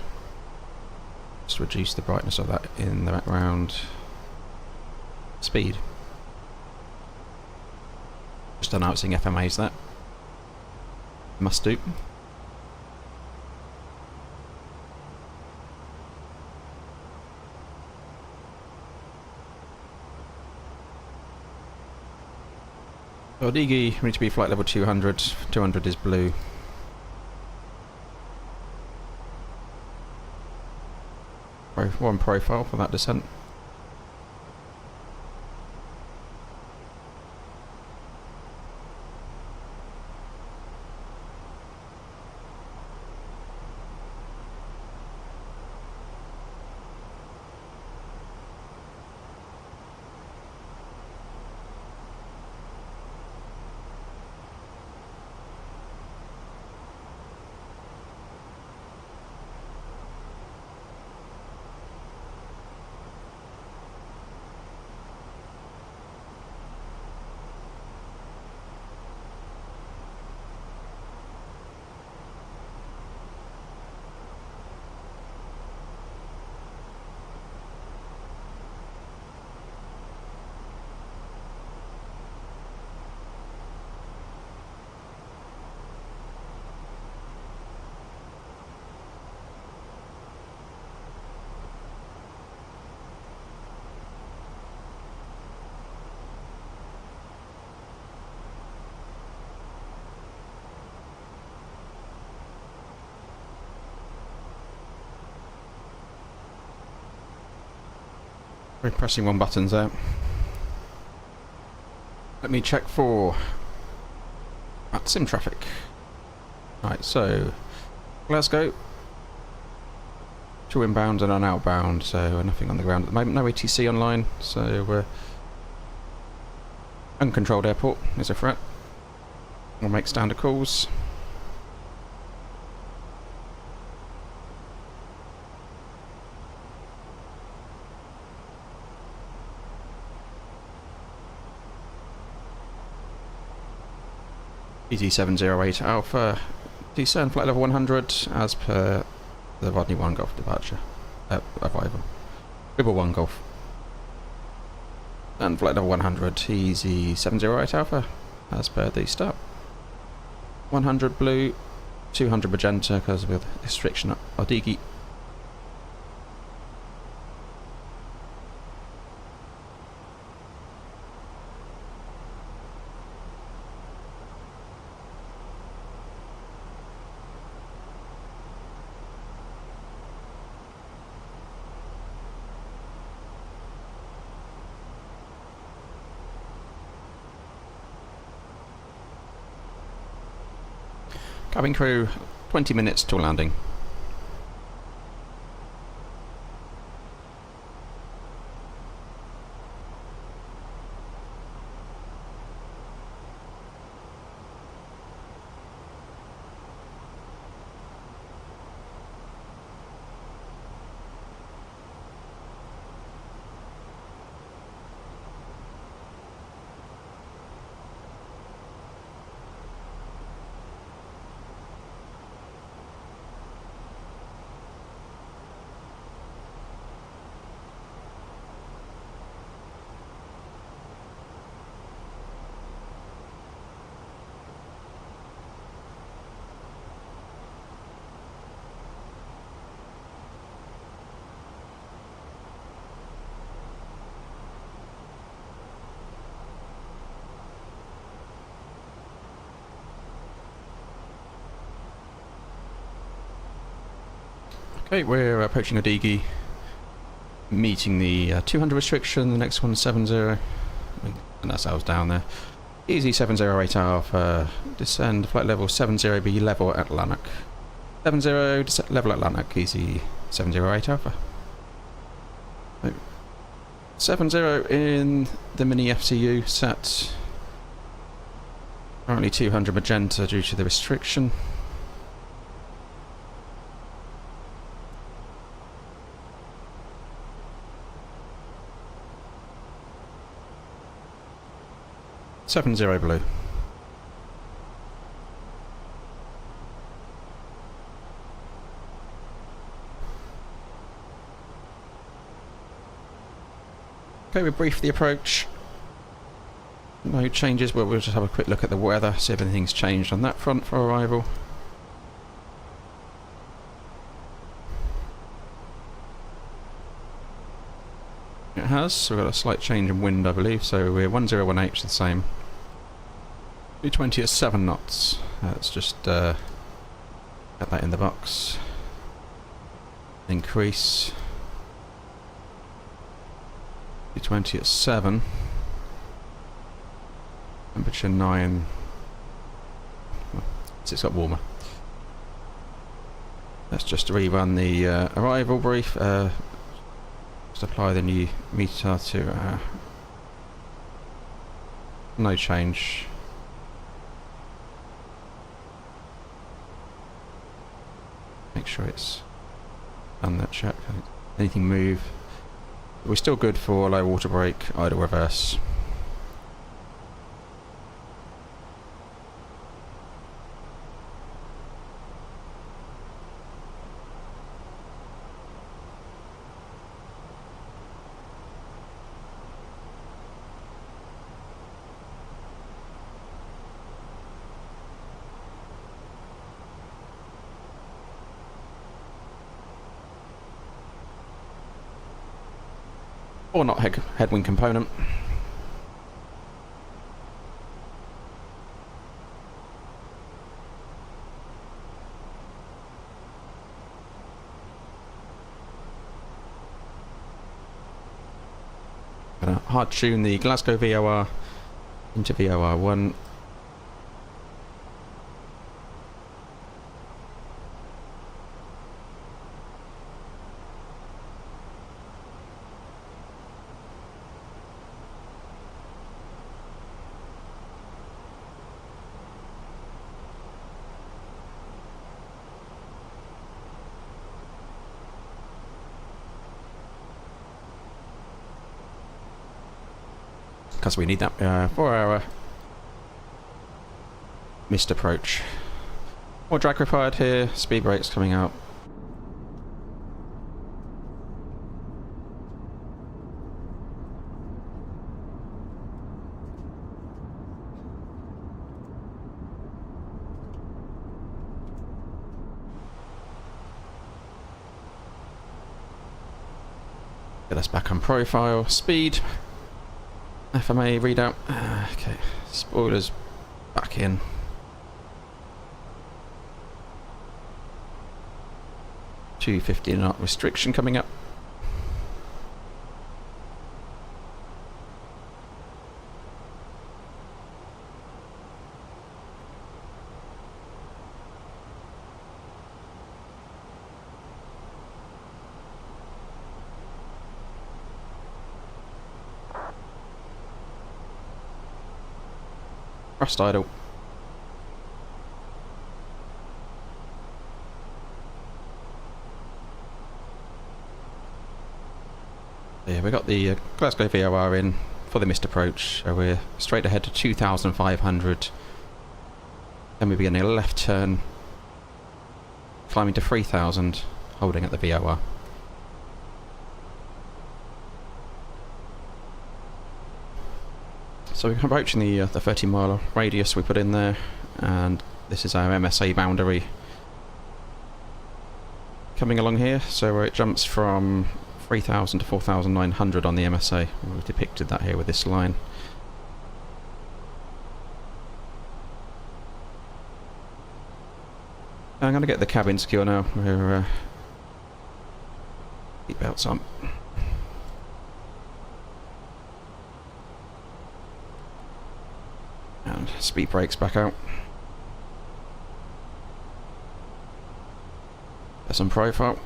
Just reduce the brightness of that in the background. Speed. Just announcing FMAs that. Must do. So Digi, we need to be flight level 200. 200 is blue. One profile for that descent. We're pressing one buttons there. Let me check for sim traffic. Right, so Glasgow, 2 inbound and an outbound, so nothing on the ground at the moment. No ATC online, so we're uncontrolled airport is a threat. We'll make standard calls. EZ708 Alpha, descend flight level 100 as per the Rodney 1 Golf departure, arrival. River 1 Golf. And flight level 100, EZ708 Alpha as per the start. 100 blue, 200 magenta because with restriction at Odigi. Cabin crew, 20 minutes till landing. Okay, we're approaching Odigi, meeting the 200 restriction, the next one's 70, and that's ours down there. Easy 708 Alpha, descend, flight level 70, be level at Lanark. 70, level at Lanark, easy 708 Alpha. 70 in the mini FCU, set currently 200 magenta due to the restriction. .70 blue. Okay, we brief the approach. No changes, but we'll just have a quick look at the weather, see if anything's changed on that front for arrival. It has, so we've got a slight change in wind, I believe, so we're 1018 the same. 320 at 7 knots. Let's just get that in the box. Increase. 320 at 7. Temperature 9. It's got warmer. Let's just rerun the arrival brief. Just apply the new meter to no change. Make sure it's done that check. Anything move? We're still good for low water brake, idle reverse. Or not headwind component. Gonna hard tune the Glasgow VOR into VOR 1. Because we need that for our missed approach. More drag required here, speed brakes coming out. Get us back on profile, speed. FMA readout. Okay, spoilers back in. .250 knot restriction coming up. Thrust idle. Yeah, we got the Glasgow VOR in for the missed approach, so we're straight ahead to 2,500. Then we begin a left turn, climbing to 3,000, holding at the VOR. So we're approaching the 30-mile radius we put in there, and this is our MSA boundary coming along here, so where it jumps from 3,000 to 4,900 on the MSA. We've depicted that here with this line. I'm going to get the cabin secure now. We're Seatbelts on. And speed brakes back out. There's some profile.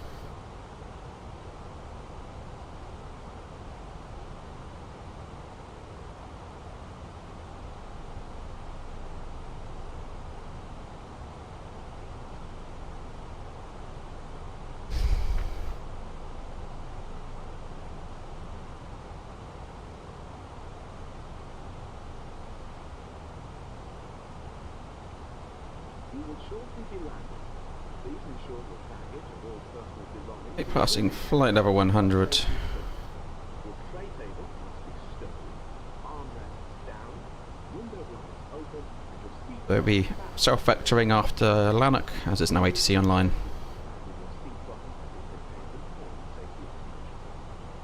You will shortly be landing. Please ensure your baggage and all personal belongings. Passing flight level 100. Your tray table must be stowed, armrests down, window blinds open, and your seat They'll be self-vectoring after Lanark, as there's no ATC online. with your seat button has been dictated for safety.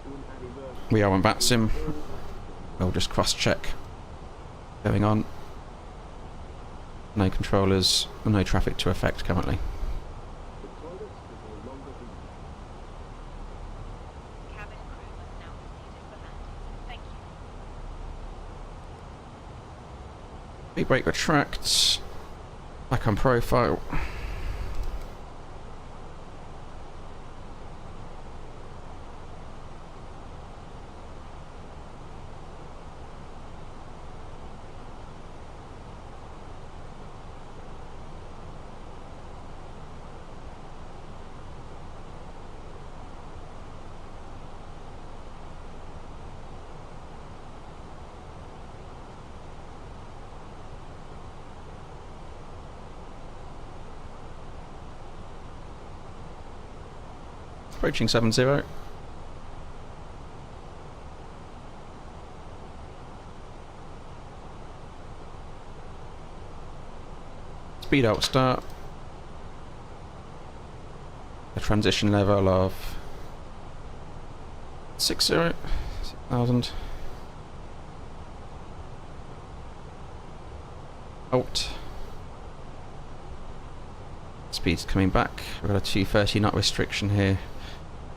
In an emergency, We are on VATSIM. We'll just cross-check. Going on. No controllers, no traffic to affect currently. the toilets will no longer be used. Cabin crew must now proceed for landing. Thank you. Big brake retracts. Back on profile. Approaching 70. Speed out start. A transition level of 6,000. Out. Speed's coming back. We've got a 230 knot restriction here.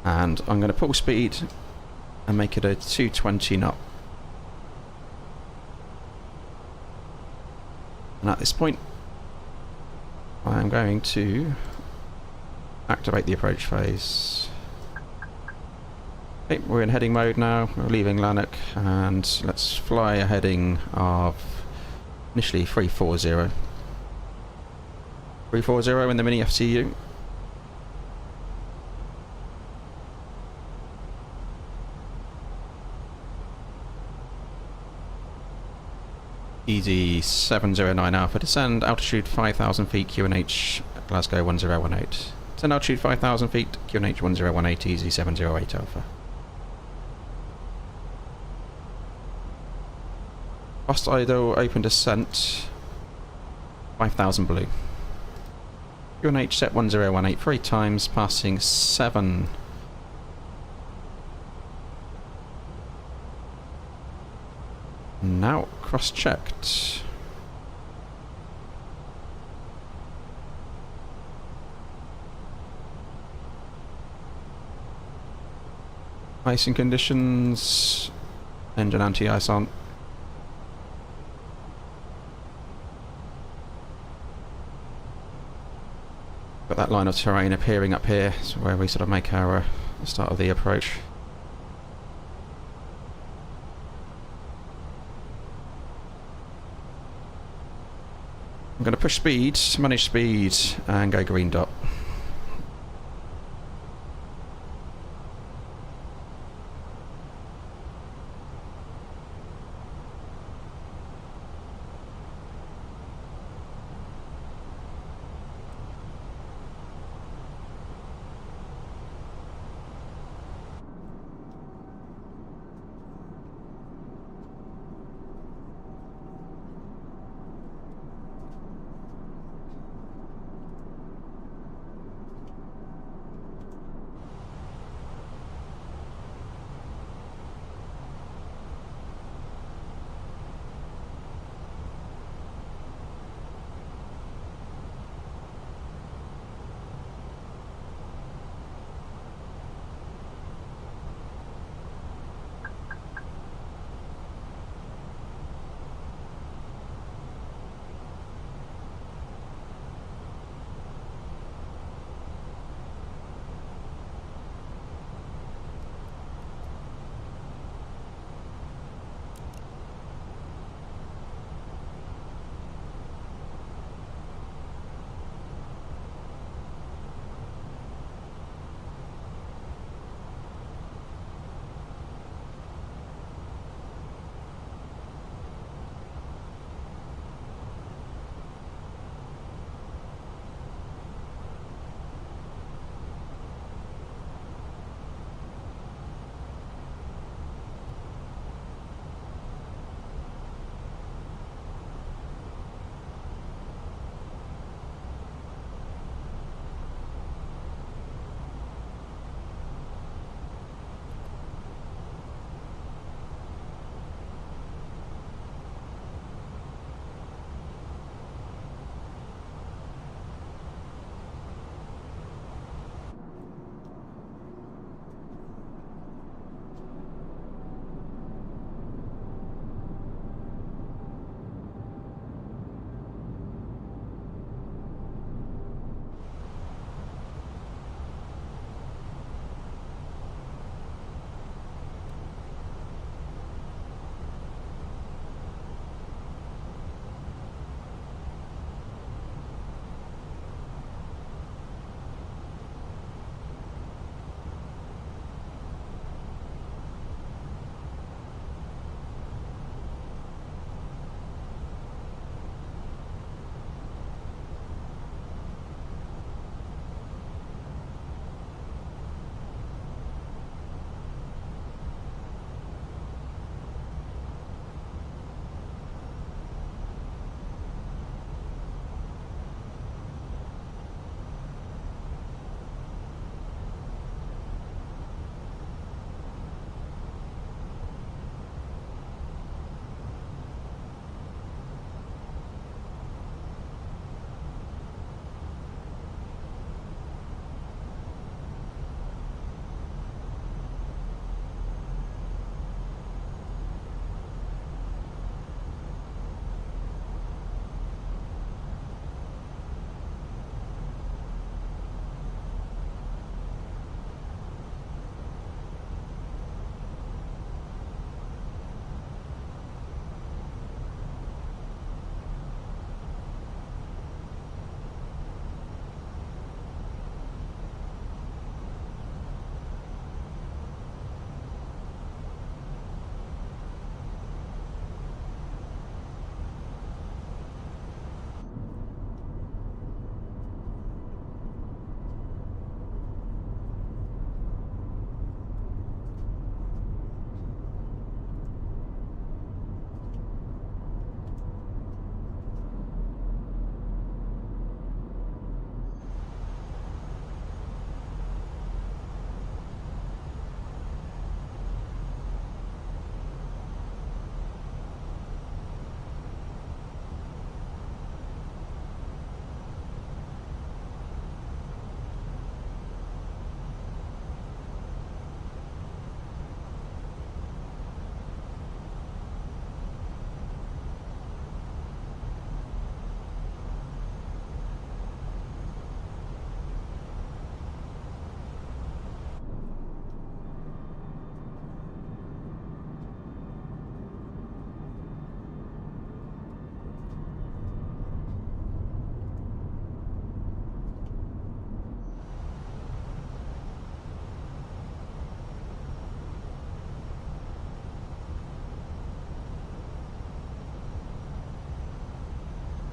And I'm going to pull speed and make it a 220 knot. And at this point, I am going to activate the approach phase. Okay, we're in heading mode now. We're leaving Lanark, and let's fly a heading of initially 340. 340 in the mini FCU. Easy 709 Alpha, descend altitude 5,000 feet, QNH Glasgow 1018. Descend altitude 5,000 feet, QNH 1018, Easy 708 Alpha. Fast idle, open descent, 5,000 blue. QNH set 1018 3 times, passing 7. Now cross-checked. Icing conditions. Engine anti-ice on. Got that line of terrain appearing up here, so where we sort of make our start of the approach. I'm going to push speed, manage speed, and go green dot.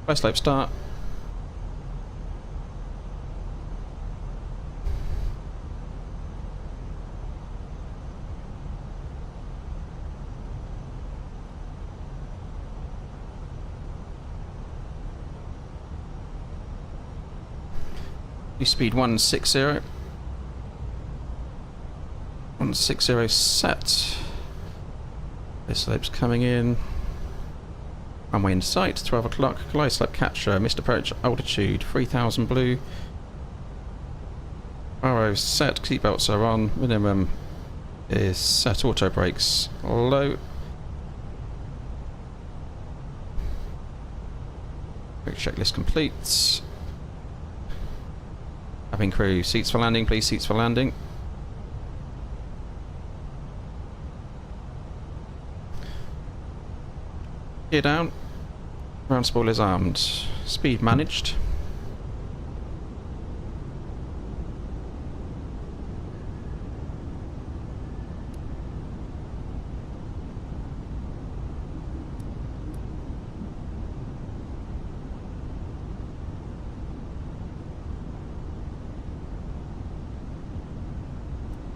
Close slope start. Speed 160. 160 set. This slope's coming in. Runway in sight, 12 o'clock. Glide slope capture, missed approach, altitude 3000 blue. RO set, seatbelts are on. Minimum is set, auto brakes low. Brake checklist complete. Cabin crew, seats for landing, please, seats for landing. Gear down. Ground spoilers armed. Speed managed.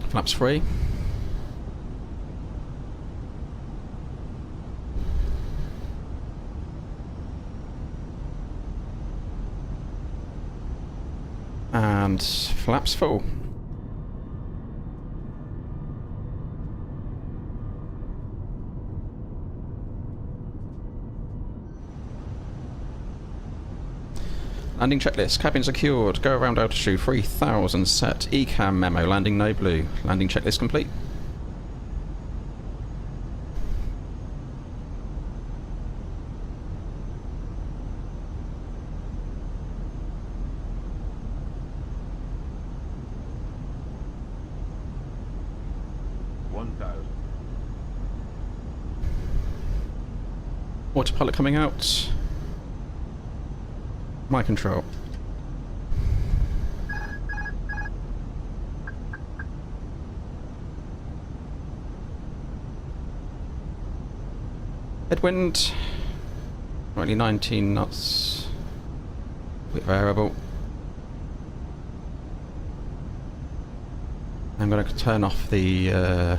Flaps free. And flaps full. Landing checklist. Cabin secured. Go around altitude 3000 set. ECAM memo. Landing no blue. Landing checklist complete. Autopilot coming out. My control. Headwind. Currently 19 knots. A bit variable. I'm going to turn off the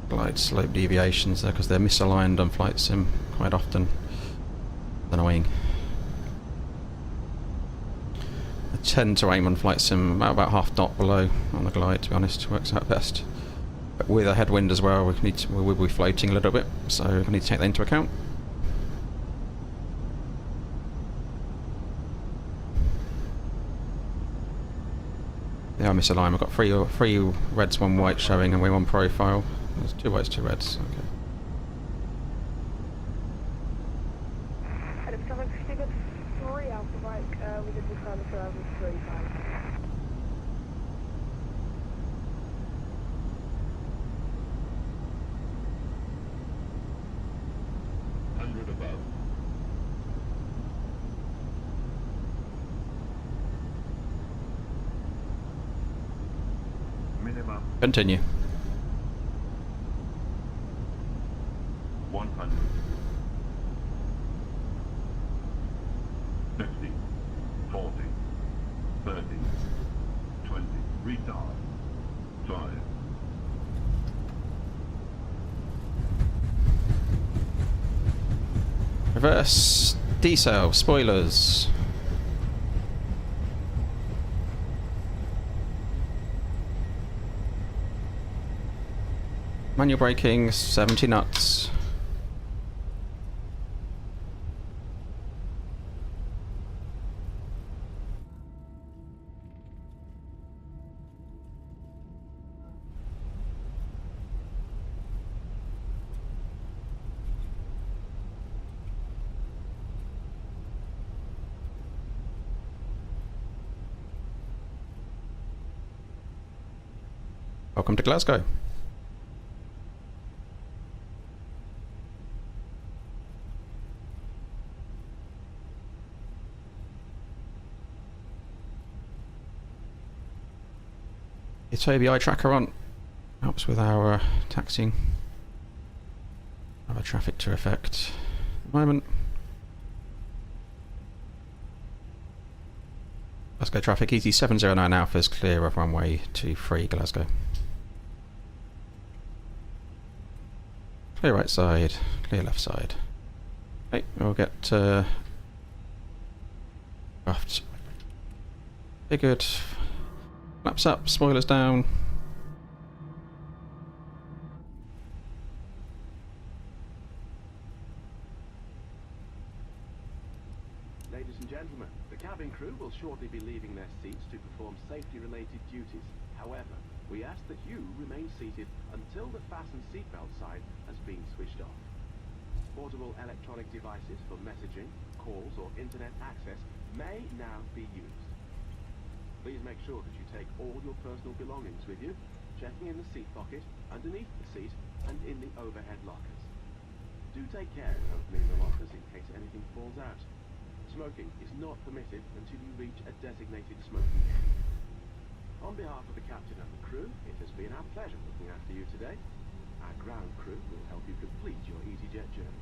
glide slope deviations there because they're misaligned on flight sim quite often. Annoying. I tend to aim on flight sim about half knot below on the glide, to be honest. Works out best. But with a headwind as well, we will be floating a little bit, so I need to take that into account. They are misaligned. I've got three reds, one white showing, and we're on profile. There's 2 whites, 2 reds. Okay. And if someone could take 3 Alpha Mike, we did this on the 35. Above. Minimum Continue. 100. 50, 40, 30, 20, retard, 5. Reverse. Decel. Spoilers. Manual braking. 70 knots. Welcome to Glasgow. It's OBI tracker on. Helps with our taxiing. Have a traffic to effect at the moment. Glasgow traffic, Easy 709 Alpha is clear of runway 23 Glasgow. Clear right side, clear left side. Okay, we'll get aft. Okay, good. Flaps up, spoilers down. Ladies and gentlemen, the cabin crew will shortly be leaving their seats to perform safety-related duties. However, we ask that you remain seated until the fasten seatbelt sign has been switched off. Portable electronic devices for messaging, calls or internet access may now be used. Please make sure that you take all your personal belongings with you, checking in the seat pocket, underneath the seat and in the overhead lockers. Do take care in opening the lockers in case anything falls out. Smoking is not permitted until you reach a designated smoking area. On behalf of the captain and the crew, it has been our pleasure looking after you today. Our ground crew will help you complete your EasyJet journey.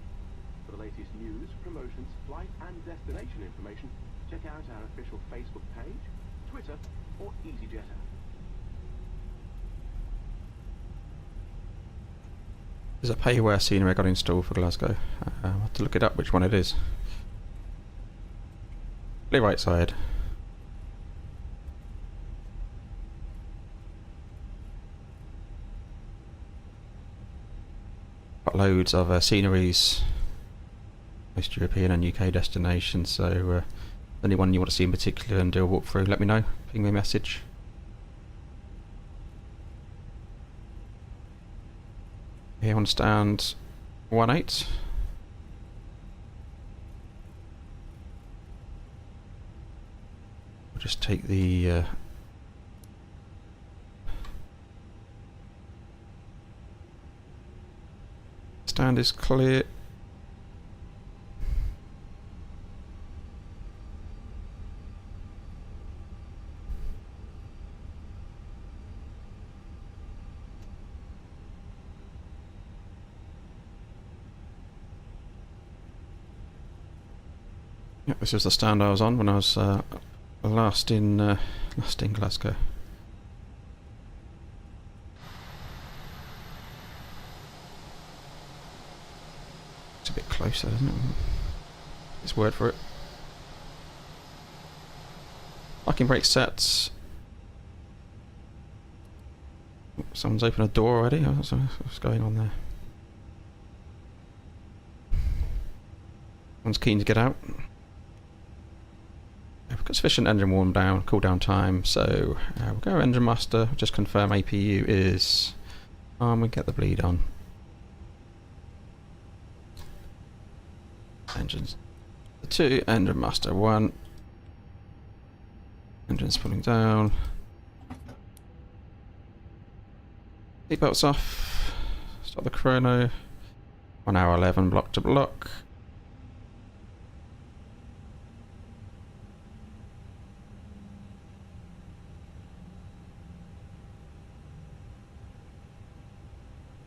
For the latest news, promotions, flight and destination information, check out our official Facebook page, Twitter or EasyJet app. There's a pay-aware scenery I got installed for Glasgow. I'll have to look it up which one it is. Clear right side. Got loads of sceneries, most European and UK destinations, so anyone you want to see in particular and do a walkthrough, let me know, ping me a message. Here on stand 18. We'll just take the stand is clear. Yep, this is the stand I was on when I was last in Glasgow. It's a bit closer, isn't it? It's word for it. Parking brake sets. Someone's opened a door already. What's going on there? Someone's keen to get out. We've got sufficient engine warm down, cool down time, so we'll go engine master, just confirm APU is we get the bleed on. Engines 2, engine master 1. Engine's pulling down. Seatbelts off. Stop the chrono. 1 hour 11 block to block.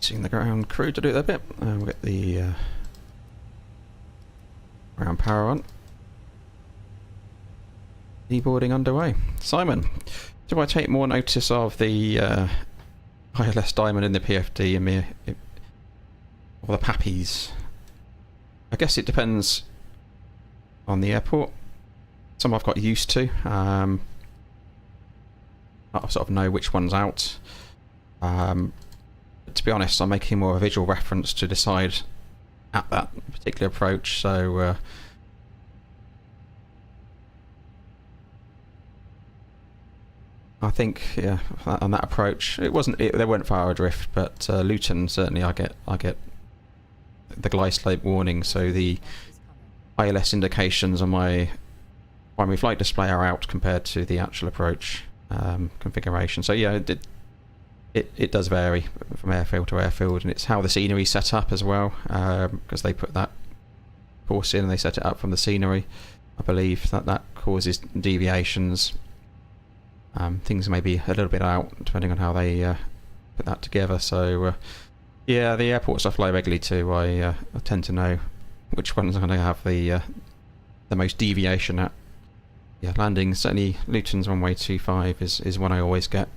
Seeing the ground crew to do their bit. We'll get the ground power on. Deboarding underway. Simon, do I take more notice of the ILS diamond in the PFD and or the Pappies? I guess it depends on the airport. Some I've got used to. I sort of know which one's out. To be honest, I'm making more of a visual reference to decide at that particular approach, so I think, yeah, on that approach, they weren't far adrift, but Luton certainly I get the glide slope warning, so the ILS indications on my primary flight display are out compared to the actual approach configuration. So yeah, it does vary from airfield to airfield, and it's how the scenery is set up as well, because they put that course in and they set it up from the scenery. I believe that causes deviations. Things may be a little bit out depending on how they put that together. So yeah, the airports I fly regularly to, I tend to know which ones are going to have the most deviation at Yeah, landing, certainly Luton's runway 25 is one I always get.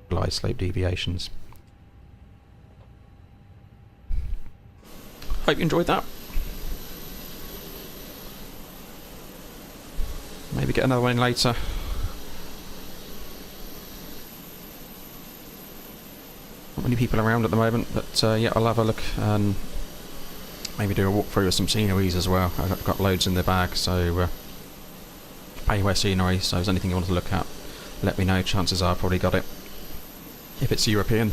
Glide slope deviations. Hope you enjoyed that. Maybe get another one in later. Not many people around at the moment, but yeah, I'll have a look and maybe do a walkthrough of some sceneries as well. I've got loads in the bag, so anywhere scenery, so if there's anything you want to look at, let me know. Chances are I've probably got it, if it's European.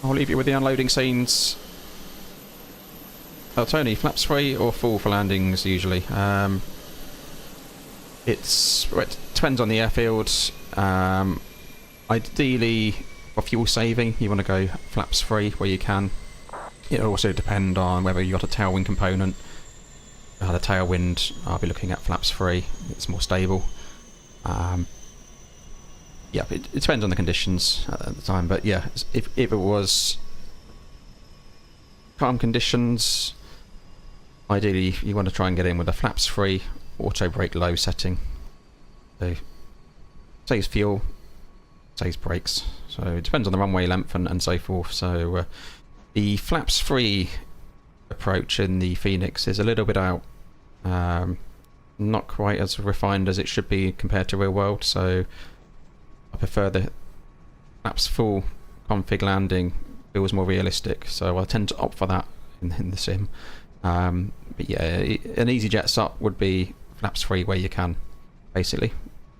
I'll leave you with the unloading scenes. Oh, Tony, flaps free or full for landings usually? It depends on the airfield. Ideally, for fuel saving, you want to go flaps free where you can. It'll also depend on whether you've got a tailwind component. The tailwind, I'll be looking at flaps free. It's more stable. Yeah, it depends on the conditions at the time, but yeah, if it was calm conditions, ideally you want to try and get in with a flaps free auto brake low setting. So saves fuel, saves brakes. So it depends on the runway length and so forth. So the flaps free approach in the Fenix is a little bit out. Not quite as refined as it should be compared to real world, so I prefer the flaps full config landing. Feels more realistic, so I tend to opt for that in the sim. But yeah, an EasyJet SUP would be flaps free where you can, basically,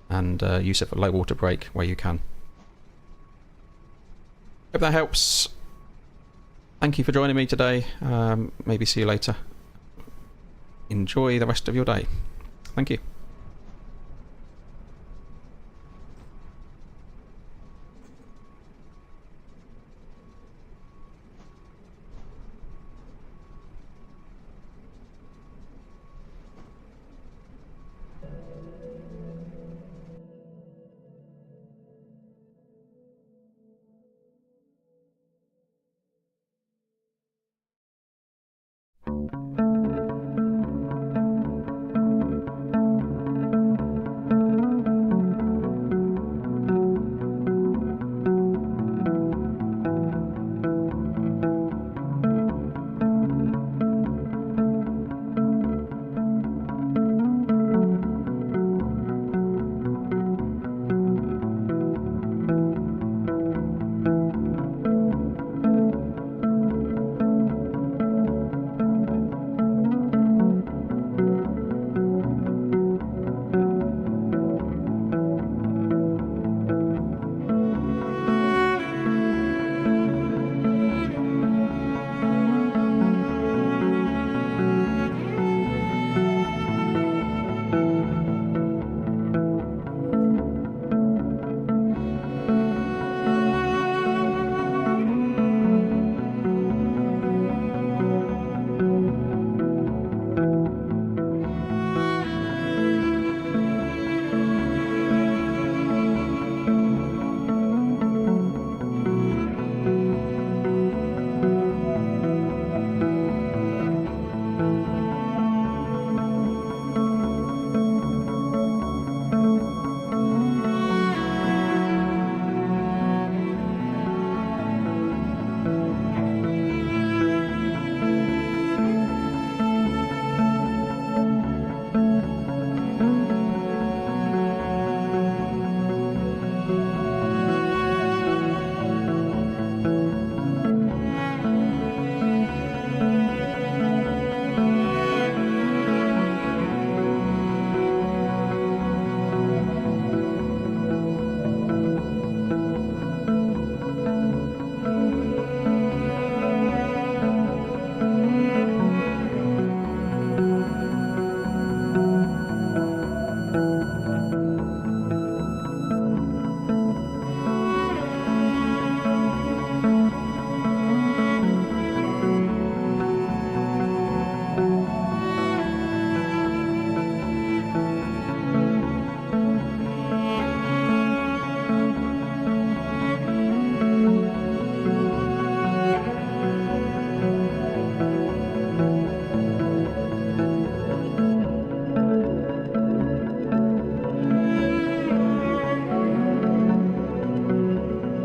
and use it for low water brake where you can. Hope that helps. Thank you for joining me today. Maybe see you later. Enjoy the rest of your day. Thank you.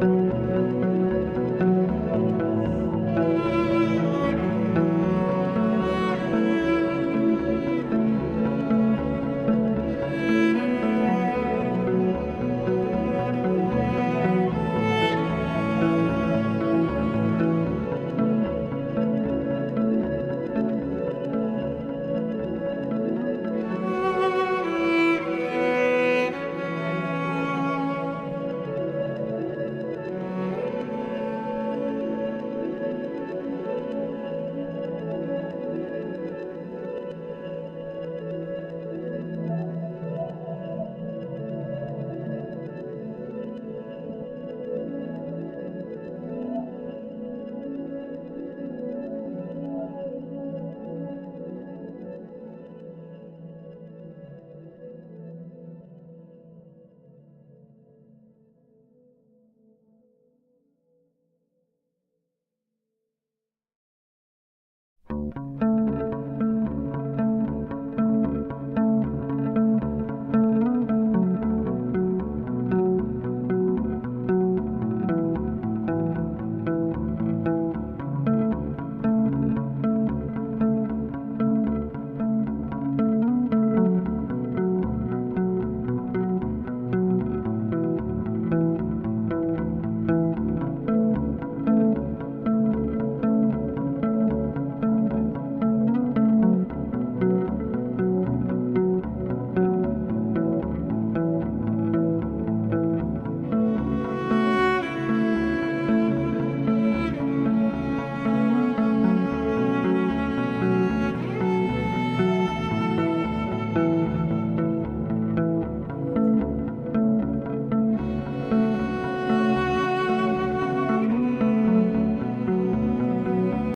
Bye.